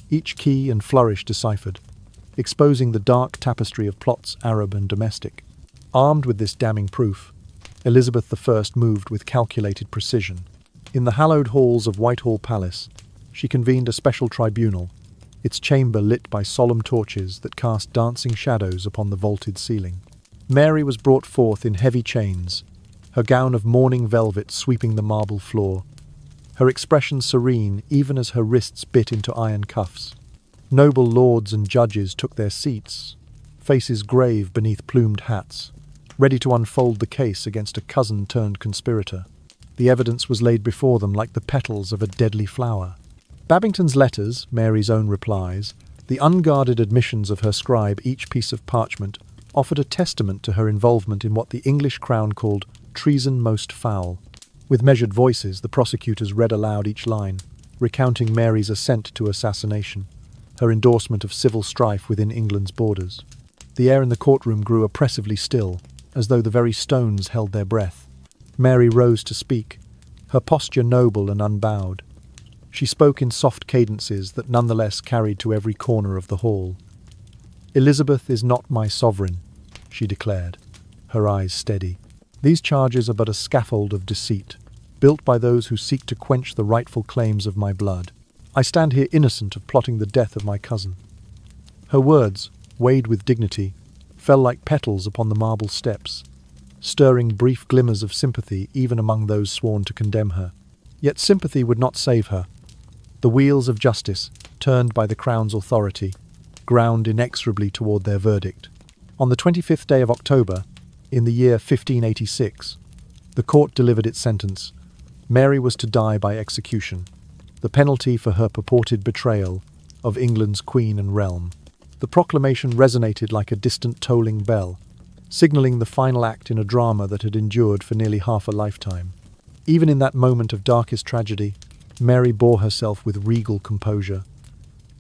each key and flourish deciphered, exposing the dark tapestry of plots Arab and domestic. Armed with this damning proof, Elizabeth I moved with calculated precision. In the hallowed halls of Whitehall Palace, she convened a special tribunal, its chamber lit by solemn torches that cast dancing shadows upon the vaulted ceiling. Mary was brought forth in heavy chains, her gown of mourning velvet sweeping the marble floor, her expression serene even as her wrists bit into iron cuffs. Noble lords and judges took their seats, faces grave beneath plumed hats, ready to unfold the case against a cousin-turned-conspirator. The evidence was laid before them like the petals of a deadly flower. Babington's letters, Mary's own replies, the unguarded admissions of her scribe, each piece of parchment, offered a testament to her involvement in what the English crown called treason most foul. With measured voices, the prosecutors read aloud each line, recounting Mary's assent to assassination, her endorsement of civil strife within England's borders. The air in the courtroom grew oppressively still, as though the very stones held their breath. Mary rose to speak, her posture noble and unbowed. She spoke in soft cadences that nonetheless carried to every corner of the hall. "Elizabeth is not my sovereign," she declared, her eyes steady. "These charges are but a scaffold of deceit, built by those who seek to quench the rightful claims of my blood. I stand here innocent of plotting the death of my cousin." Her words, weighed with dignity, fell like petals upon the marble steps, stirring brief glimmers of sympathy even among those sworn to condemn her. Yet sympathy would not save her. The wheels of justice, turned by the Crown's authority, ground inexorably toward their verdict. On the 25th day of October, in the year 1586, the court delivered its sentence. Mary was to die by execution, the penalty for her purported betrayal of England's queen and realm. The proclamation resonated like a distant tolling bell, signalling the final act in a drama that had endured for nearly half a lifetime. Even in that moment of darkest tragedy, Mary bore herself with regal composure.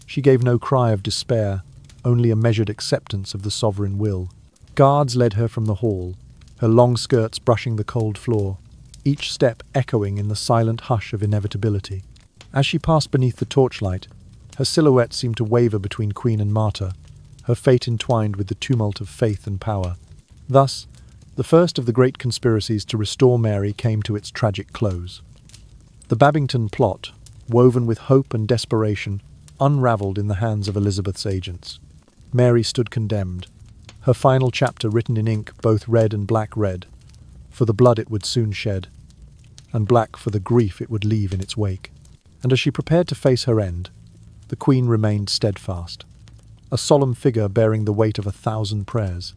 She gave no cry of despair, only a measured acceptance of the sovereign will. Guards led her from the hall, her long skirts brushing the cold floor, each step echoing in the silent hush of inevitability. As she passed beneath the torchlight, her silhouette seemed to waver between queen and martyr, her fate entwined with the tumult of faith and power. Thus, the first of the great conspiracies to restore Mary came to its tragic close. The Babington plot, woven with hope and desperation, unravelled in the hands of Elizabeth's agents. Mary stood condemned, her final chapter written in ink both red and black red, for the blood it would soon shed, and black for the grief it would leave in its wake. And as she prepared to face her end, the Queen remained steadfast, a solemn figure bearing the weight of 1,000 prayers,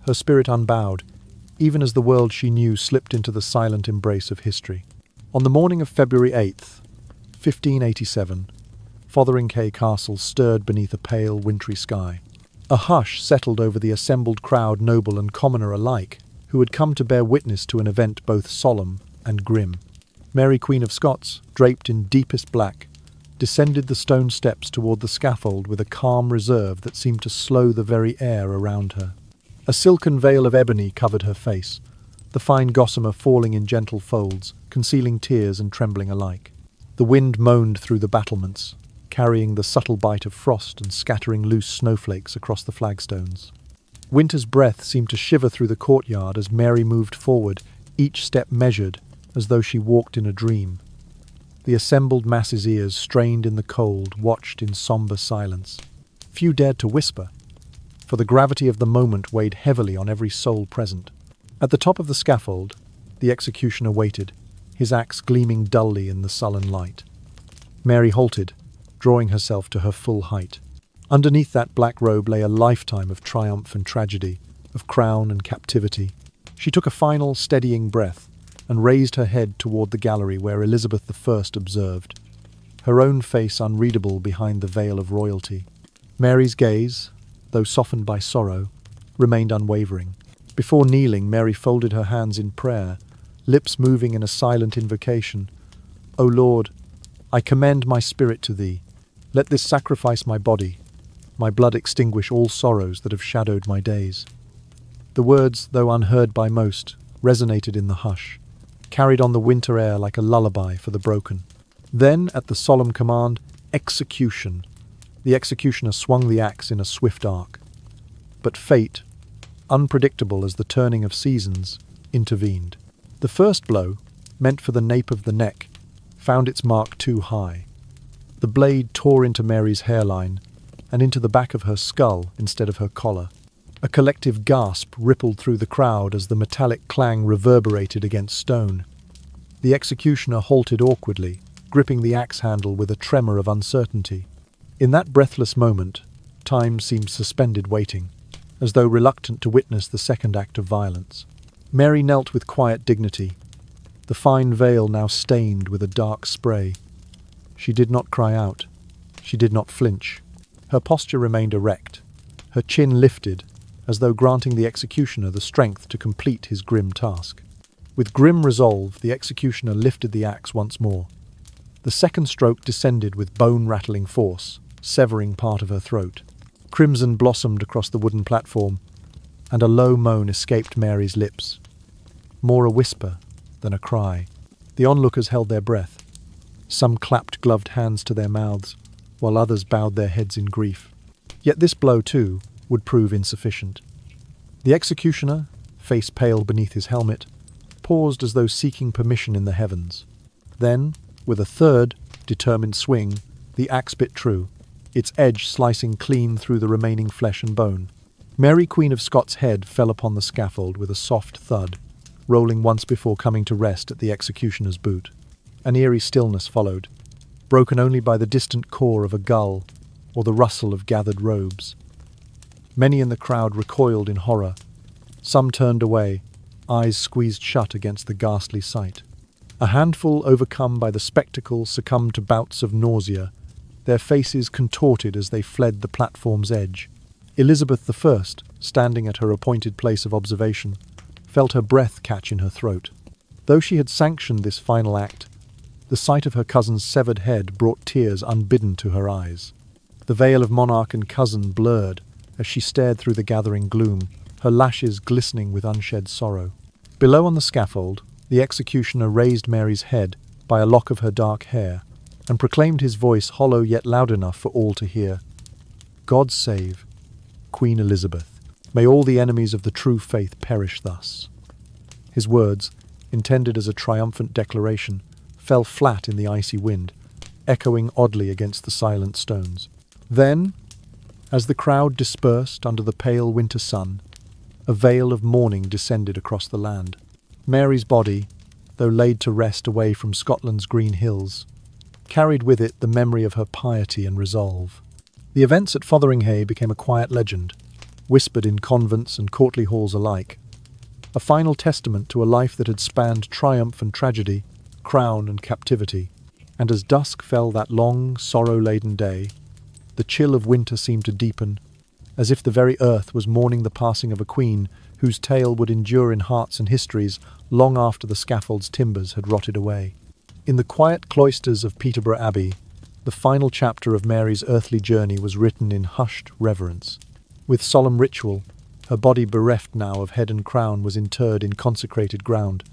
her spirit unbowed, even as the world she knew slipped into the silent embrace of history. On the morning of February 8th, 1587, Fotheringhay Castle stirred beneath a pale, wintry sky. A hush settled over the assembled crowd, noble and commoner alike, who had come to bear witness to an event both solemn and grim. Mary Queen of Scots, draped in deepest black, descended the stone steps toward the scaffold with a calm reserve that seemed to slow the very air around her. A silken veil of ebony covered her face, the fine gossamer falling in gentle folds, concealing tears and trembling alike. The wind moaned through the battlements, carrying the subtle bite of frost and scattering loose snowflakes across the flagstones. Winter's breath seemed to shiver through the courtyard as Mary moved forward, each step measured, as though she walked in a dream. The assembled mass's ears, strained in the cold, watched in sombre silence. Few dared to whisper, for the gravity of the moment weighed heavily on every soul present. At the top of the scaffold, the executioner waited, his axe gleaming dully in the sullen light. Mary halted, drawing herself to her full height. Underneath that black robe lay a lifetime of triumph and tragedy, of crown and captivity. She took a final, steadying breath, and raised her head toward the gallery where Elizabeth I observed, her own face unreadable behind the veil of royalty. Mary's gaze, though softened by sorrow, remained unwavering. Before kneeling, Mary folded her hands in prayer, lips moving in a silent invocation. "O Lord, I commend my spirit to Thee. Let this sacrifice my body, my blood extinguish all sorrows that have shadowed my days." The words, though unheard by most, resonated in the hush, carried on the winter air like a lullaby for the broken. Then, at the solemn command, "Execution," the executioner swung the axe in a swift arc. But fate, unpredictable as the turning of seasons, intervened. The first blow, meant for the nape of the neck, found its mark too high. The blade tore into Mary's hairline and into the back of her skull instead of her collar. A collective gasp rippled through the crowd as the metallic clang reverberated against stone. The executioner halted awkwardly, gripping the axe handle with a tremor of uncertainty. In that breathless moment, time seemed suspended waiting, as though reluctant to witness the second act of violence. Mary knelt with quiet dignity, the fine veil now stained with a dark spray. She did not cry out. She did not flinch. Her posture remained erect, her chin lifted, as though granting the executioner the strength to complete his grim task. With grim resolve, the executioner lifted the axe once more. The second stroke descended with bone-rattling force, severing part of her throat. Crimson blossomed across the wooden platform, and a low moan escaped Mary's lips, more a whisper than a cry. The onlookers held their breath. Some clapped gloved hands to their mouths, while others bowed their heads in grief. Yet this blow, too, would prove insufficient. The executioner, face pale beneath his helmet, paused as though seeking permission in the heavens. Then, with a third, determined swing, the axe bit true, its edge slicing clean through the remaining flesh and bone. Mary Queen of Scots' head fell upon the scaffold with a soft thud, rolling once before coming to rest at the executioner's boot. An eerie stillness followed, broken only by the distant caw of a gull or the rustle of gathered robes. Many in the crowd recoiled in horror. Some turned away, eyes squeezed shut against the ghastly sight. A handful, overcome by the spectacle, succumbed to bouts of nausea, their faces contorted as they fled the platform's edge. Elizabeth I, standing at her appointed place of observation, felt her breath catch in her throat. Though she had sanctioned this final act, the sight of her cousin's severed head brought tears unbidden to her eyes. The veil of monarch and cousin blurred as she stared through the gathering gloom, her lashes glistening with unshed sorrow. Below on the scaffold, the executioner raised Mary's head by a lock of her dark hair and proclaimed his voice hollow yet loud enough for all to hear. God save Queen Elizabeth. May all the enemies of the true faith perish thus. His words, intended as a triumphant declaration, fell flat in the icy wind, echoing oddly against the silent stones. Then, as the crowd dispersed under the pale winter sun, a veil of mourning descended across the land. Mary's body, though laid to rest away from Scotland's green hills, carried with it the memory of her piety and resolve. The events at Fotheringhay became a quiet legend, whispered in convents and courtly halls alike, a final testament to a life that had spanned triumph and tragedy, crown and captivity. And as dusk fell that long, sorrow-laden day, the chill of winter seemed to deepen, as if the very earth was mourning the passing of a queen whose tale would endure in hearts and histories long after the scaffold's timbers had rotted away. In the quiet cloisters of Peterborough Abbey, the final chapter of Mary's earthly journey was written in hushed reverence. With solemn ritual, her body bereft now of head and crown was interred in consecrated ground,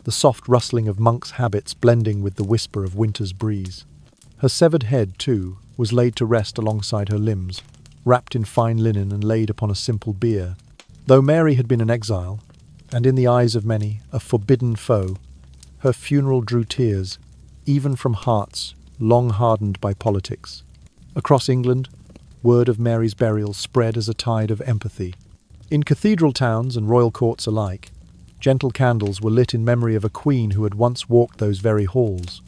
the soft rustling of monks' habits blending with the whisper of winter's breeze. Her severed head, too, was laid to rest alongside her limbs, wrapped in fine linen and laid upon a simple bier. Though Mary had been an exile, and in the eyes of many a forbidden foe, her funeral drew tears, even from hearts long hardened by politics. Across England, word of Mary's burial spread as a tide of empathy. In cathedral towns and royal courts alike, gentle candles were lit in memory of a queen who had once walked those very halls.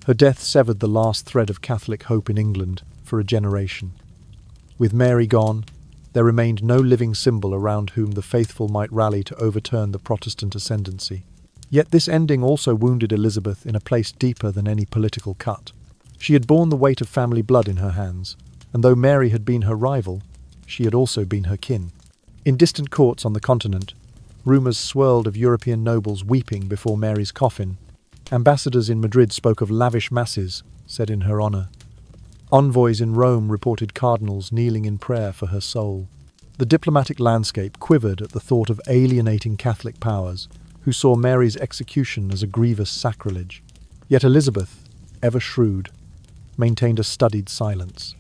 Her death severed the last thread of Catholic hope in England for a generation. With Mary gone, there remained no living symbol around whom the faithful might rally to overturn the Protestant ascendancy. Yet this ending also wounded Elizabeth in a place deeper than any political cut. She had borne the weight of family blood in her hands, and though Mary had been her rival, she had also been her kin. In distant courts on the continent, rumours swirled of European nobles weeping before Mary's coffin. Ambassadors in Madrid spoke of lavish masses said in her honour. Envoys in Rome reported cardinals kneeling in prayer for her soul. The diplomatic landscape quivered at the thought of alienating Catholic powers, who saw Mary's execution as a grievous sacrilege. Yet Elizabeth, ever shrewd, maintained a studied silence.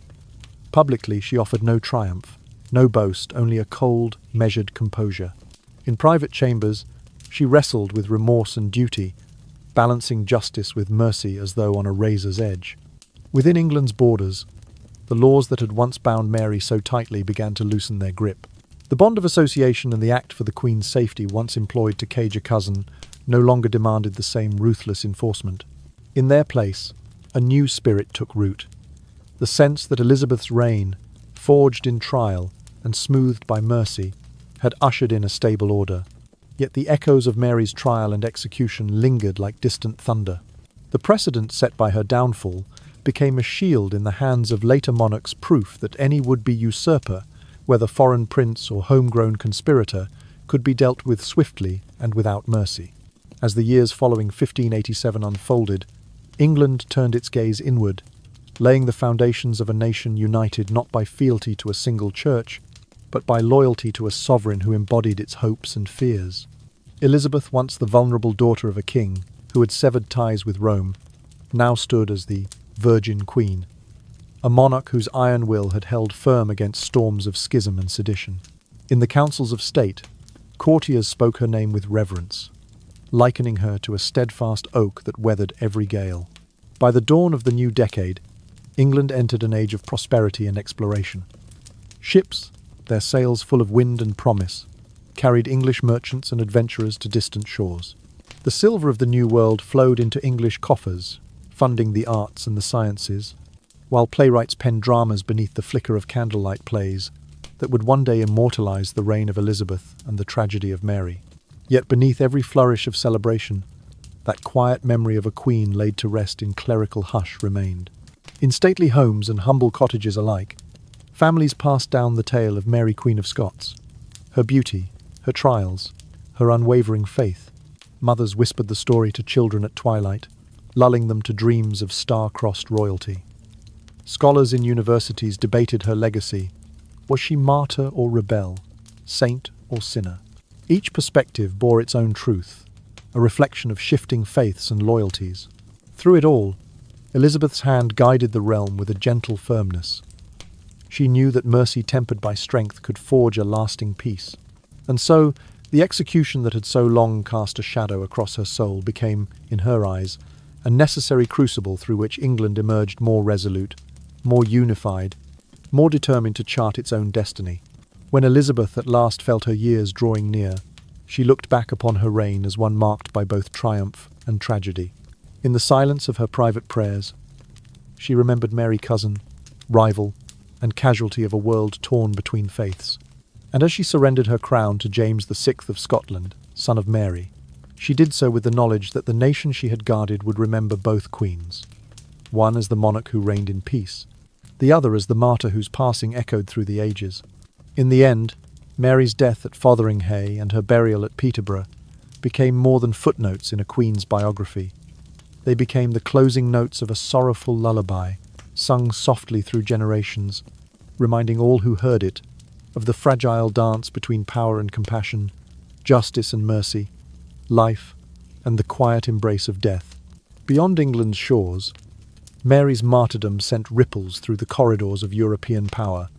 Publicly she offered no triumph, no boast, only a cold, measured composure. In private chambers, she wrestled with remorse and duty, balancing justice with mercy as though on a razor's edge. Within England's borders, the laws that had once bound Mary so tightly began to loosen their grip. The bond of association and the Act for the Queen's safety, once employed to cage a cousin, no longer demanded the same ruthless enforcement. In their place, a new spirit took root. The sense that Elizabeth's reign, forged in trial and smoothed by mercy, had ushered in a stable order. Yet the echoes of Mary's trial and execution lingered like distant thunder. The precedent set by her downfall became a shield in the hands of later monarchs, proof that any would-be usurper, whether foreign prince or homegrown conspirator, could be dealt with swiftly and without mercy. As the years following 1587 unfolded, England turned its gaze inward, laying the foundations of a nation united not by fealty to a single church, but by loyalty to a sovereign who embodied its hopes and fears. Elizabeth, once the vulnerable daughter of a king, who had severed ties with Rome, now stood as the Virgin Queen, a monarch whose iron will had held firm against storms of schism and sedition. In the councils of state, courtiers spoke her name with reverence, likening her to a steadfast oak that weathered every gale. By the dawn of the new decade, England entered an age of prosperity and exploration. Ships, their sails full of wind and promise, carried English merchants and adventurers to distant shores. The silver of the New World flowed into English coffers, funding the arts and the sciences, while playwrights penned dramas beneath the flicker of candlelight plays that would one day immortalize the reign of Elizabeth and the tragedy of Mary. Yet beneath every flourish of celebration, that quiet memory of a queen laid to rest in clerical hush remained. In stately homes and humble cottages alike, families passed down the tale of Mary Queen of Scots, her beauty, her trials, her unwavering faith. Mothers whispered the story to children at twilight, lulling them to dreams of star-crossed royalty. Scholars in universities debated her legacy. Was she martyr or rebel, saint or sinner? Each perspective bore its own truth, a reflection of shifting faiths and loyalties. Through it all, Elizabeth's hand guided the realm with a gentle firmness. She knew that mercy tempered by strength could forge a lasting peace. And so, the execution that had so long cast a shadow across her soul became, in her eyes, a necessary crucible through which England emerged more resolute, more unified, more determined to chart its own destiny. When Elizabeth at last felt her years drawing near, she looked back upon her reign as one marked by both triumph and tragedy. In the silence of her private prayers, she remembered Mary cousin, rival, and casualty of a world torn between faiths. And as she surrendered her crown to James VI of Scotland, son of Mary, she did so with the knowledge that the nation she had guarded would remember both queens, one as the monarch who reigned in peace, the other as the martyr whose passing echoed through the ages. In the end, Mary's death at Fotheringhay and her burial at Peterborough became more than footnotes in a queen's biography. They became the closing notes of a sorrowful lullaby, sung softly through generations, reminding all who heard it of the fragile dance between power and compassion, justice and mercy, life and the quiet embrace of death. Beyond England's shores, Mary's martyrdom sent ripples through the corridors of European power,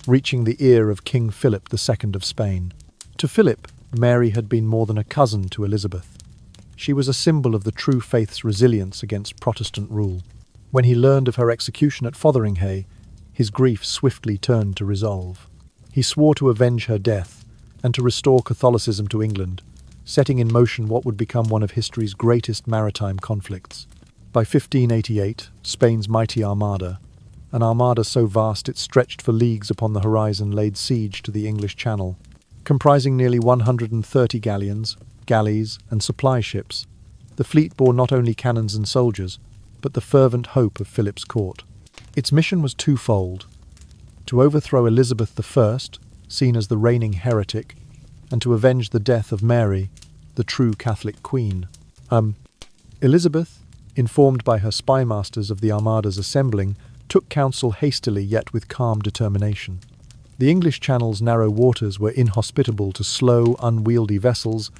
reaching the ear of King Philip II of Spain. To Philip, Mary had been more than a cousin to Elizabeth. She was a symbol of the true faith's resilience against Protestant rule. When he learned of her execution at Fotheringhay, his grief swiftly turned to resolve. He swore to avenge her death and to restore Catholicism to England, setting in motion what would become one of history's greatest maritime conflicts. By 1588, Spain's mighty armada, an armada so vast it stretched for leagues upon the horizon, laid siege to the English Channel. Comprising nearly 130 galleons, galleys, and supply ships, the fleet bore not only cannons and soldiers, but the fervent hope of Philip's court. Its mission was twofold: to overthrow Elizabeth I, seen as the reigning heretic, and to avenge the death of Mary, the true Catholic queen. Elizabeth, informed by her spymasters of the Armada's assembling, took counsel hastily yet with calm determination. The English Channel's narrow waters were inhospitable to slow, unwieldy vessels,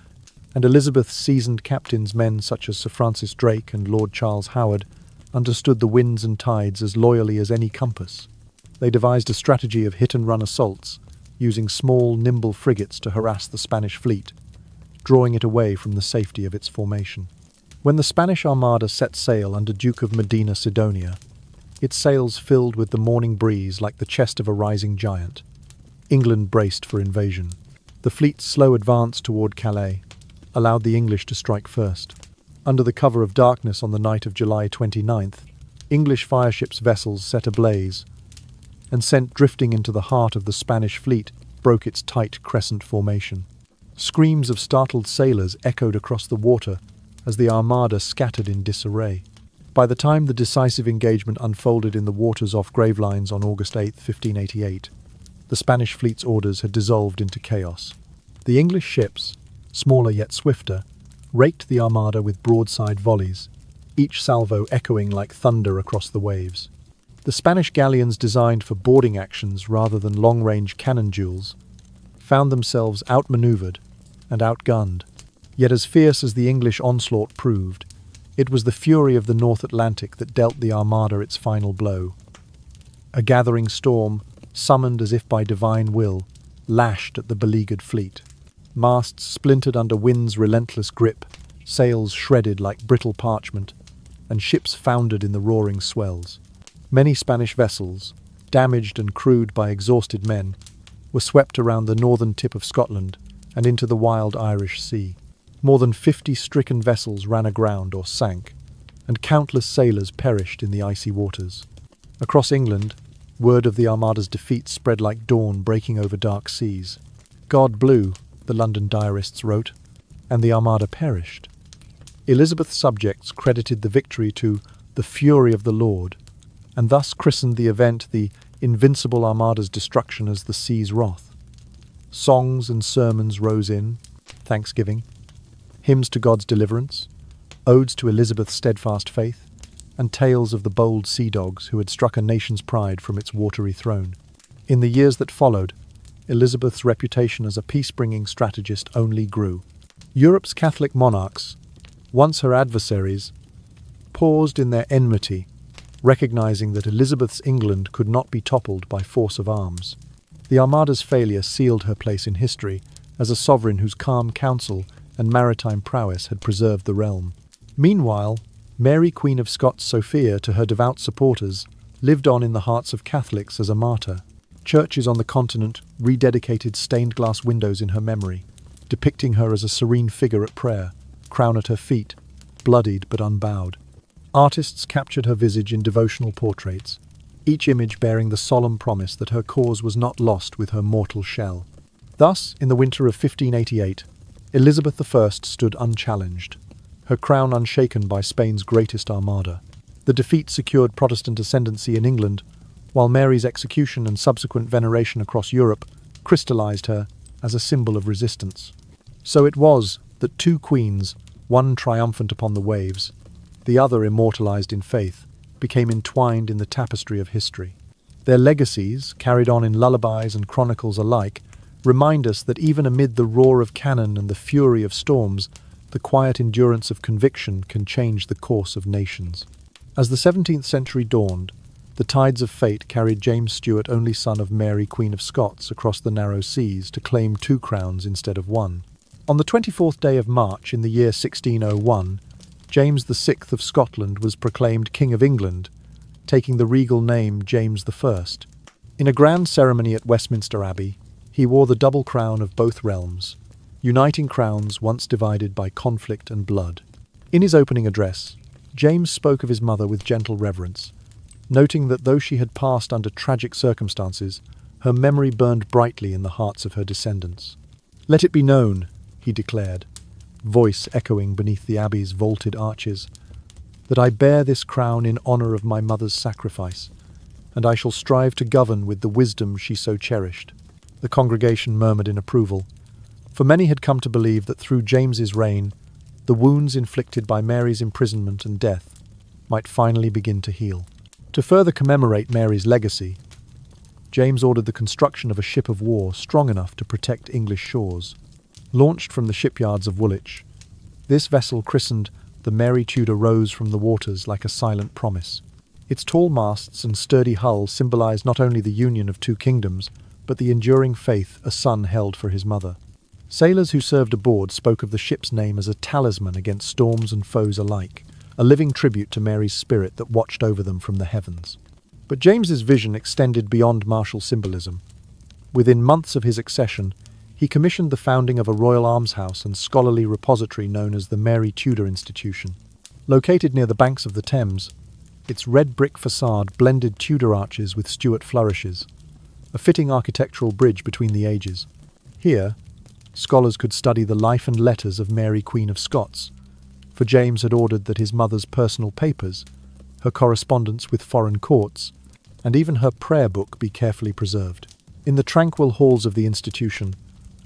and Elizabeth's seasoned captains, men such as Sir Francis Drake and Lord Charles Howard, understood the winds and tides as loyally as any compass. They devised a strategy of hit-and-run assaults, using small, nimble frigates to harass the Spanish fleet, drawing it away from the safety of its formation. When the Spanish Armada set sail under Duke of Medina Sidonia, its sails filled with the morning breeze like the chest of a rising giant. England braced for invasion. The fleet's slow advance toward Calais allowed the English to strike first. Under the cover of darkness on the night of July 29th, English fireships' vessels set ablaze, and sent drifting into the heart of the Spanish fleet, broke its tight crescent formation. Screams of startled sailors echoed across the water as the Armada scattered in disarray. By the time the decisive engagement unfolded in the waters off Gravelines on August 8, 1588, the Spanish fleet's orders had dissolved into chaos. The English ships, smaller yet swifter, raked the Armada with broadside volleys, each salvo echoing like thunder across the waves. The Spanish galleons, designed for boarding actions rather than long-range cannon duels, found themselves outmaneuvered and outgunned. Yet as fierce as the English onslaught proved, It was the fury of the North Atlantic that dealt the Armada its final blow. A gathering storm, summoned as if by divine will, lashed at the beleaguered fleet. Masts splintered under wind's relentless grip, sails shredded like brittle parchment, and ships foundered in the roaring swells. Many Spanish vessels, damaged and crewed by exhausted men, were swept around the northern tip of Scotland and into the wild Irish Sea. More than 50 stricken vessels ran aground or sank, and countless sailors perished in the icy waters. Across England, word of the Armada's defeat spread like dawn breaking over dark seas. God blew, the London diarists wrote, and the Armada perished. Elizabeth's subjects credited the victory to the fury of the Lord, and thus christened the event the invincible Armada's destruction as the sea's wrath. Songs and sermons rose in thanksgiving, hymns to God's deliverance, odes to Elizabeth's steadfast faith, and tales of the bold sea dogs who had struck a nation's pride from its watery throne. In the years that followed, Elizabeth's reputation as a peace-bringing strategist only grew. Europe's Catholic monarchs, once her adversaries, paused in their enmity, recognizing that Elizabeth's England could not be toppled by force of arms. The Armada's failure sealed her place in history as a sovereign whose calm counsel and maritime prowess had preserved the realm. Meanwhile, Mary Queen of Scots Sophia, to her devout supporters, lived on in the hearts of Catholics as a martyr. Churches on the continent rededicated stained-glass windows in her memory, depicting her as a serene figure at prayer, crown at her feet, bloodied but unbowed. Artists captured her visage in devotional portraits, each image bearing the solemn promise that her cause was not lost with her mortal shell. Thus, in the winter of 1588, Elizabeth I stood unchallenged, her crown unshaken by Spain's greatest armada. The defeat secured Protestant ascendancy in England, while Mary's execution and subsequent veneration across Europe crystallized her as a symbol of resistance. So it was that two queens, one triumphant upon the waves, the other immortalized in faith, became entwined in the tapestry of history. Their legacies, carried on in lullabies and chronicles alike, remind us that even amid the roar of cannon and the fury of storms, the quiet endurance of conviction can change the course of nations. As the 17th century dawned, the tides of fate carried James Stuart, only son of Mary Queen of Scots, across the narrow seas to claim 2 crowns instead of 1. On the 24th day of March in the year 1601, James VI of Scotland was proclaimed King of England, taking the regal name James I. In a grand ceremony at Westminster Abbey, he wore the double crown of both realms, uniting crowns once divided by conflict and blood. In his opening address, James spoke of his mother with gentle reverence, noting that though she had passed under tragic circumstances, her memory burned brightly in the hearts of her descendants. "Let it be known," he declared, voice echoing beneath the abbey's vaulted arches, "that I bear this crown in honour of my mother's sacrifice, and I shall strive to govern with the wisdom she so cherished." The congregation murmured in approval, for many had come to believe that through James's reign, the wounds inflicted by Mary's imprisonment and death might finally begin to heal. To further commemorate Mary's legacy, James ordered the construction of a ship of war strong enough to protect English shores. Launched from the shipyards of Woolwich, this vessel, christened the Mary Tudor, rose from the waters like a silent promise. Its tall masts and sturdy hull symbolized not only the union of 2 kingdoms, but the enduring faith a son held for his mother. Sailors who served aboard spoke of the ship's name as a talisman against storms and foes alike, a living tribute to Mary's spirit that watched over them from the heavens. But James's vision extended beyond martial symbolism. Within months of his accession, he commissioned the founding of a royal almshouse and scholarly repository known as the Mary Tudor Institution. Located near the banks of the Thames, its red brick facade blended Tudor arches with Stuart flourishes, a fitting architectural bridge between the ages. Here, scholars could study the life and letters of Mary Queen of Scots, for James had ordered that his mother's personal papers, her correspondence with foreign courts, and even her prayer book be carefully preserved. In the tranquil halls of the institution,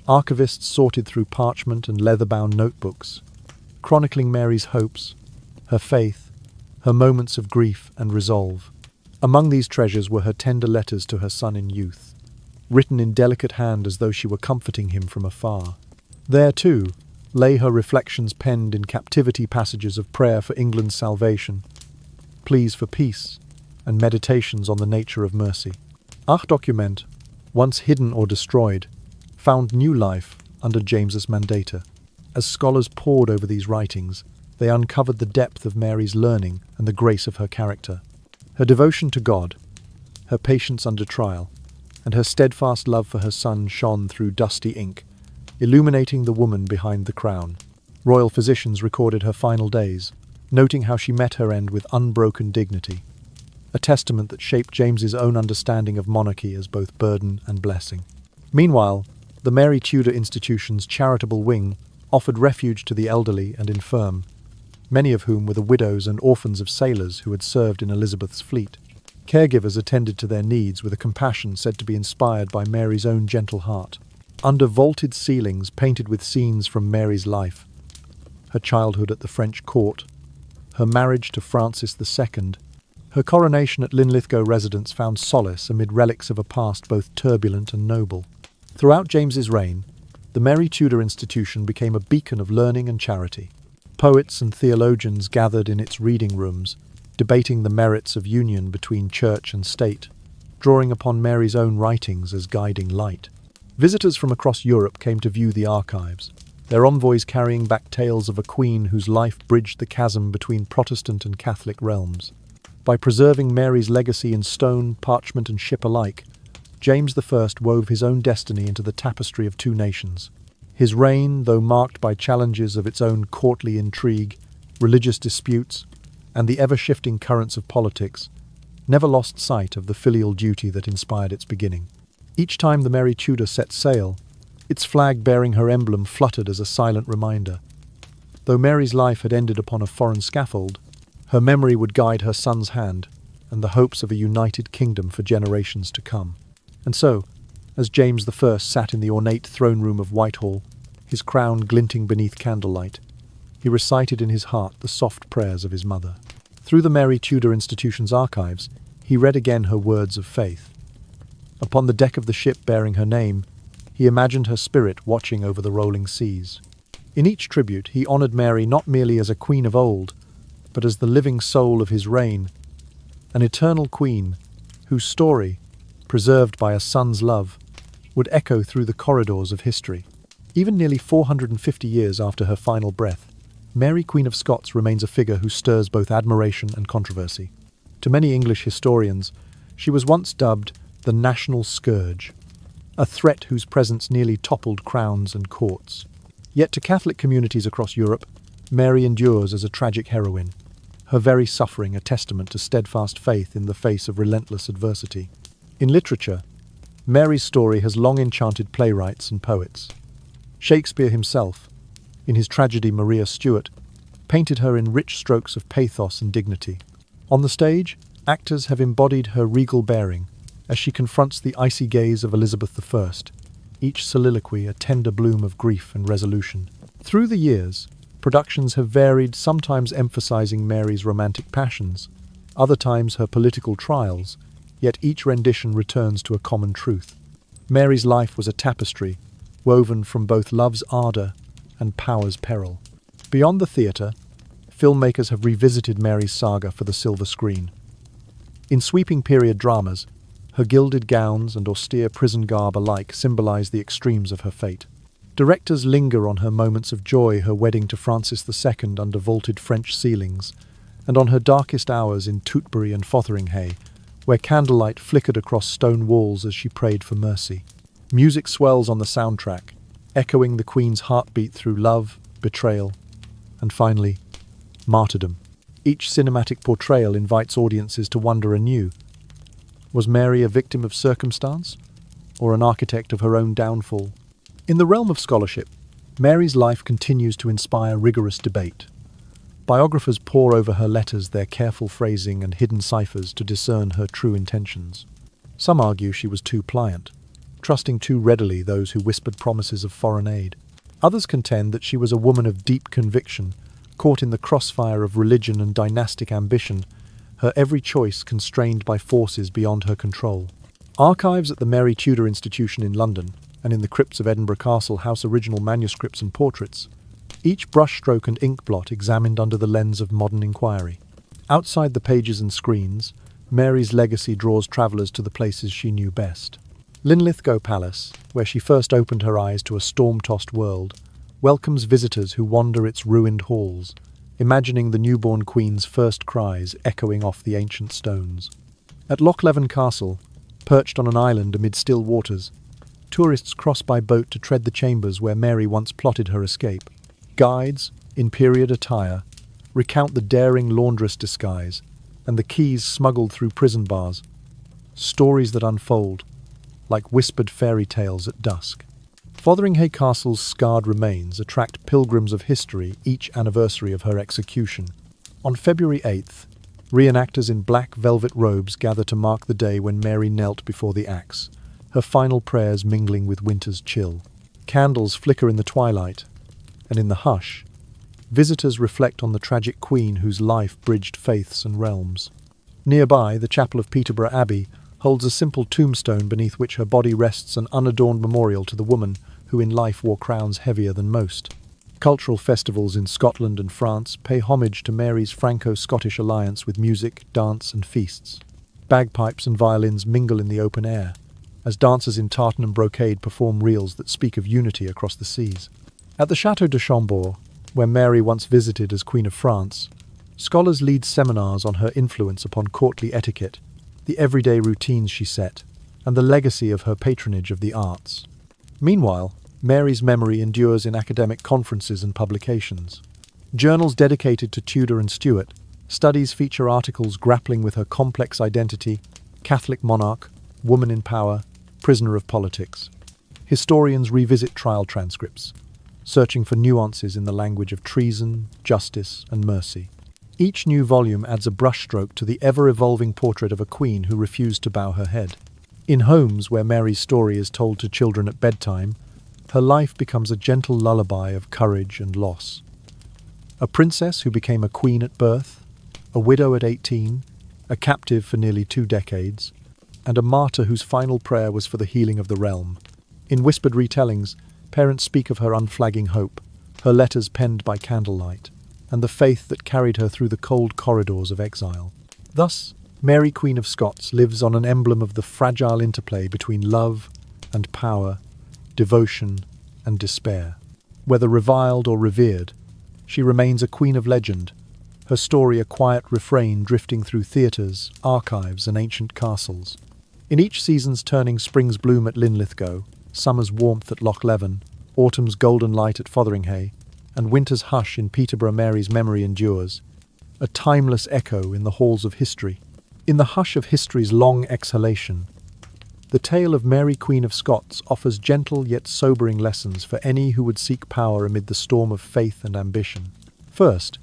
archivists sorted through parchment and leather-bound notebooks, chronicling Mary's hopes, her faith, her moments of grief and resolve. Among these treasures were her tender letters to her son in youth, written in delicate hand as though she were comforting him from afar. There, too, lay her reflections penned in captivity passages of prayer for England's salvation, pleas for peace, and meditations on the nature of mercy. Our document, once hidden or destroyed, found new life under James's mandata. As scholars pored over these writings, they uncovered the depth of Mary's learning and the grace of her character. Her devotion to God, her patience under trial, and her steadfast love for her son shone through dusty ink, illuminating the woman behind the crown. Royal physicians recorded her final days, noting how she met her end with unbroken dignity, a testament that shaped James's own understanding of monarchy as both burden and blessing. Meanwhile, the Mary Tudor Institution's charitable wing offered refuge to the elderly and infirm, many of whom were the widows and orphans of sailors who had served in Elizabeth's fleet. Caregivers attended to their needs with a compassion said to be inspired by Mary's own gentle heart. Under vaulted ceilings painted with scenes from Mary's life, her childhood at the French court, her marriage to Francis II, her coronation at Linlithgow residence found solace amid relics of a past both turbulent and noble. Throughout James's reign, the Mary Tudor Institution became a beacon of learning and charity. Poets and theologians gathered in its reading rooms, debating the merits of union between church and state, drawing upon Mary's own writings as guiding light. Visitors from across Europe came to view the archives, their envoys carrying back tales of a queen whose life bridged the chasm between Protestant and Catholic realms. By preserving Mary's legacy in stone, parchment and ship alike, James I wove his own destiny into the tapestry of two nations. His reign, though marked by challenges of its own courtly intrigue, religious disputes, and the ever-shifting currents of politics, never lost sight of the filial duty that inspired its beginning. Each time the Mary Tudor set sail, its flag bearing her emblem fluttered as a silent reminder. Though Mary's life had ended upon a foreign scaffold, her memory would guide her son's hand and the hopes of a united kingdom for generations to come. And so, as James I sat in the ornate throne room of Whitehall, his crown glinting beneath candlelight, he recited in his heart the soft prayers of his mother. Through the Mary Tudor Institution's archives, he read again her words of faith. Upon the deck of the ship bearing her name, he imagined her spirit watching over the rolling seas. In each tribute, he honoured Mary not merely as a queen of old, but as the living soul of his reign, an eternal queen whose story, preserved by a son's love, would echo through the corridors of history. Even nearly 450 years after her final breath, Mary Queen of Scots remains a figure who stirs both admiration and controversy. To many English historians, she was once dubbed the national scourge, a threat whose presence nearly toppled crowns and courts. Yet to Catholic communities across Europe, Mary endures as a tragic heroine, her very suffering a testament to steadfast faith in the face of relentless adversity. In literature, Mary's story has long enchanted playwrights and poets. Shakespeare himself, in his tragedy Maria Stuart, painted her in rich strokes of pathos and dignity. On the stage, actors have embodied her regal bearing as she confronts the icy gaze of Elizabeth I, each soliloquy a tender bloom of grief and resolution. Through the years, productions have varied, sometimes emphasizing Mary's romantic passions, other times her political trials, yet each rendition returns to a common truth. Mary's life was a tapestry, woven from both love's ardour and power's peril. Beyond the theatre, filmmakers have revisited Mary's saga for the silver screen. In sweeping period dramas, her gilded gowns and austere prison garb alike symbolize the extremes of her fate. Directors linger on her moments of joy, her wedding to Francis II under vaulted French ceilings, and on her darkest hours in Tutbury and Fotheringhay, where candlelight flickered across stone walls as she prayed for mercy. Music swells on the soundtrack, echoing the Queen's heartbeat through love, betrayal, and finally, martyrdom. Each cinematic portrayal invites audiences to wonder anew. Was Mary a victim of circumstance, or an architect of her own downfall? In the realm of scholarship, Mary's life continues to inspire rigorous debate. Biographers pore over her letters, their careful phrasing and hidden ciphers to discern her true intentions. Some argue she was too pliant, trusting too readily those who whispered promises of foreign aid. Others contend that she was a woman of deep conviction, caught in the crossfire of religion and dynastic ambition, her every choice constrained by forces beyond her control. Archives at the Mary Tudor Institution in London, and in the crypts of Edinburgh Castle house original manuscripts and portraits, each brushstroke and inkblot examined under the lens of modern inquiry. Outside the pages and screens, Mary's legacy draws travellers to the places she knew best. Linlithgow Palace, where she first opened her eyes to a storm-tossed world, welcomes visitors who wander its ruined halls, imagining the newborn queen's first cries echoing off the ancient stones. At Loch Leven Castle, perched on an island amid still waters, tourists cross by boat to tread the chambers where Mary once plotted her escape. Guides, in period attire, recount the daring laundress disguise and the keys smuggled through prison bars, stories that unfold like whispered fairy tales at dusk. Fotheringhay Castle's scarred remains attract pilgrims of history each anniversary of her execution. On February 8th, reenactors in black velvet robes gather to mark the day when Mary knelt before the axe, her final prayers mingling with winter's chill. Candles flicker in the twilight, and in the hush, visitors reflect on the tragic queen whose life bridged faiths and realms. Nearby, the chapel of Peterborough Abbey holds a simple tombstone beneath which her body rests, an unadorned memorial to the woman who in life wore crowns heavier than most. Cultural festivals in Scotland and France pay homage to Mary's Franco-Scottish alliance with music, dance and feasts. Bagpipes and violins mingle in the open air, as dancers in tartan and brocade perform reels that speak of unity across the seas. At the Château de Chambord, where Mary once visited as Queen of France, scholars lead seminars on her influence upon courtly etiquette, the everyday routines she set, and the legacy of her patronage of the arts. Meanwhile, Mary's memory endures in academic conferences and publications. Journals dedicated to Tudor and Stuart, studies feature articles grappling with her complex identity, Catholic monarch, woman in power, prisoner of politics. Historians revisit trial transcripts, searching for nuances in the language of treason, justice, and mercy. Each new volume adds a brushstroke to the ever-evolving portrait of a queen who refused to bow her head. In homes where Mary's story is told to children at bedtime, her life becomes a gentle lullaby of courage and loss. A princess who became a queen at birth, a widow at 18, a captive for nearly 2 decades, and a martyr whose final prayer was for the healing of the realm. In whispered retellings, parents speak of her unflagging hope, her letters penned by candlelight, and the faith that carried her through the cold corridors of exile. Thus, Mary Queen of Scots lives on an emblem of the fragile interplay between love and power, devotion and despair. Whether reviled or revered, she remains a queen of legend, her story a quiet refrain drifting through theatres, archives and ancient castles. In each season's turning spring's bloom at Linlithgow, summer's warmth at Loch Leven, autumn's golden light at Fotheringhay, and winter's hush in Peterborough, Mary's memory endures, a timeless echo in the halls of history. In the hush of history's long exhalation, the tale of Mary Queen of Scots offers gentle yet sobering lessons for any who would seek power amid the storm of faith and ambition. First,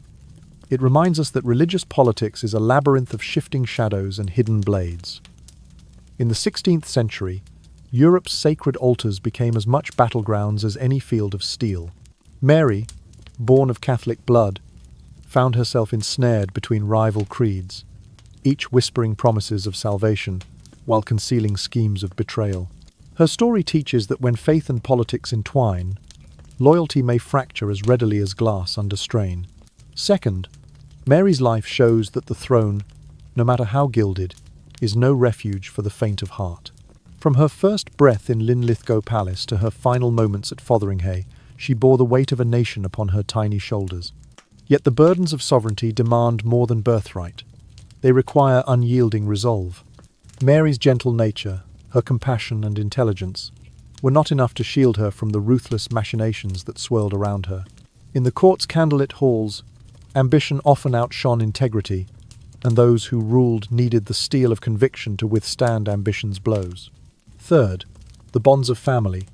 it reminds us that religious politics is a labyrinth of shifting shadows and hidden blades. In the 16th century, Europe's sacred altars became as much battlegrounds as any field of steel. Mary, born of Catholic blood, found herself ensnared between rival creeds, each whispering promises of salvation while concealing schemes of betrayal. Her story teaches that when faith and politics entwine, loyalty may fracture as readily as glass under strain. Second, Mary's life shows that the throne, no matter how gilded, is no refuge for the faint of heart. From her first breath in Linlithgow Palace to her final moments at Fotheringhay, she bore the weight of a nation upon her tiny shoulders. Yet the burdens of sovereignty demand more than birthright. They require unyielding resolve. Mary's gentle nature, her compassion and intelligence, were not enough to shield her from the ruthless machinations that swirled around her. In the court's candlelit halls, ambition often outshone integrity, and those who ruled needed the steel of conviction to withstand ambition's blows. Third, the bonds of family,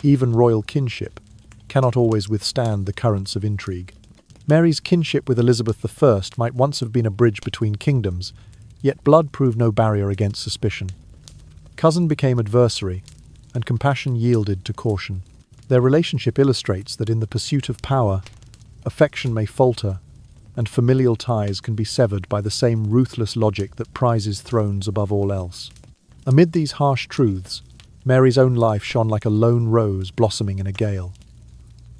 even royal kinship, cannot always withstand the currents of intrigue. Mary's kinship with Elizabeth I might once have been a bridge between kingdoms, yet blood proved no barrier against suspicion. Cousin became adversary, and compassion yielded to caution. Their relationship illustrates that in the pursuit of power, affection may falter, and familial ties can be severed by the same ruthless logic that prizes thrones above all else. Amid these harsh truths, Mary's own life shone like a lone rose blossoming in a gale.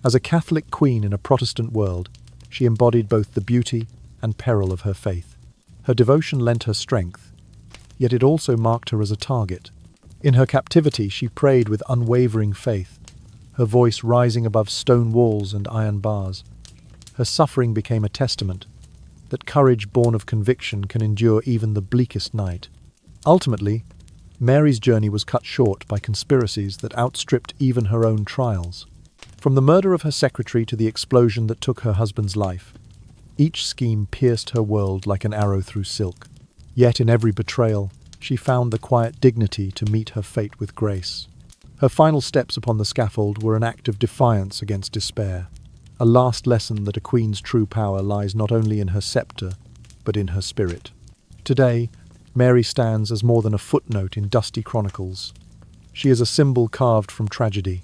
As a Catholic queen in a Protestant world, she embodied both the beauty and peril of her faith. Her devotion lent her strength, yet it also marked her as a target. In her captivity, she prayed with unwavering faith, her voice rising above stone walls and iron bars. Her suffering became a testament that courage born of conviction can endure even the bleakest night. Ultimately, Mary's journey was cut short by conspiracies that outstripped even her own trials. From the murder of her secretary to the explosion that took her husband's life, each scheme pierced her world like an arrow through silk. Yet in every betrayal, she found the quiet dignity to meet her fate with grace. Her final steps upon the scaffold were an act of defiance against despair, a last lesson that a queen's true power lies not only in her scepter, but in her spirit. Today, Mary stands as more than a footnote in dusty chronicles. She is a symbol carved from tragedy.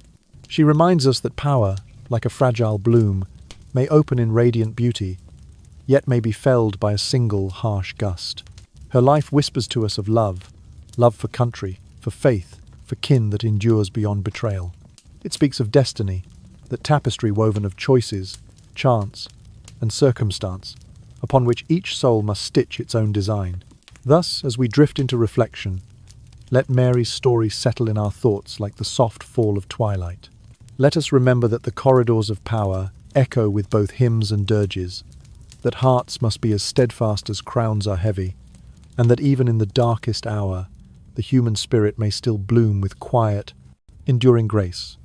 She reminds us that power, like a fragile bloom, may open in radiant beauty, yet may be felled by a single harsh gust. Her life whispers to us of love, love for country, for faith, for kin that endures beyond betrayal. It speaks of destiny, that tapestry woven of choices, chance, and circumstance, upon which each soul must stitch its own design. Thus, as we drift into reflection, let Mary's story settle in our thoughts like the soft fall of twilight. Let us remember that the corridors of power echo with both hymns and dirges, that hearts must be as steadfast as crowns are heavy, and that even in the darkest hour, the human spirit may still bloom with quiet, enduring grace.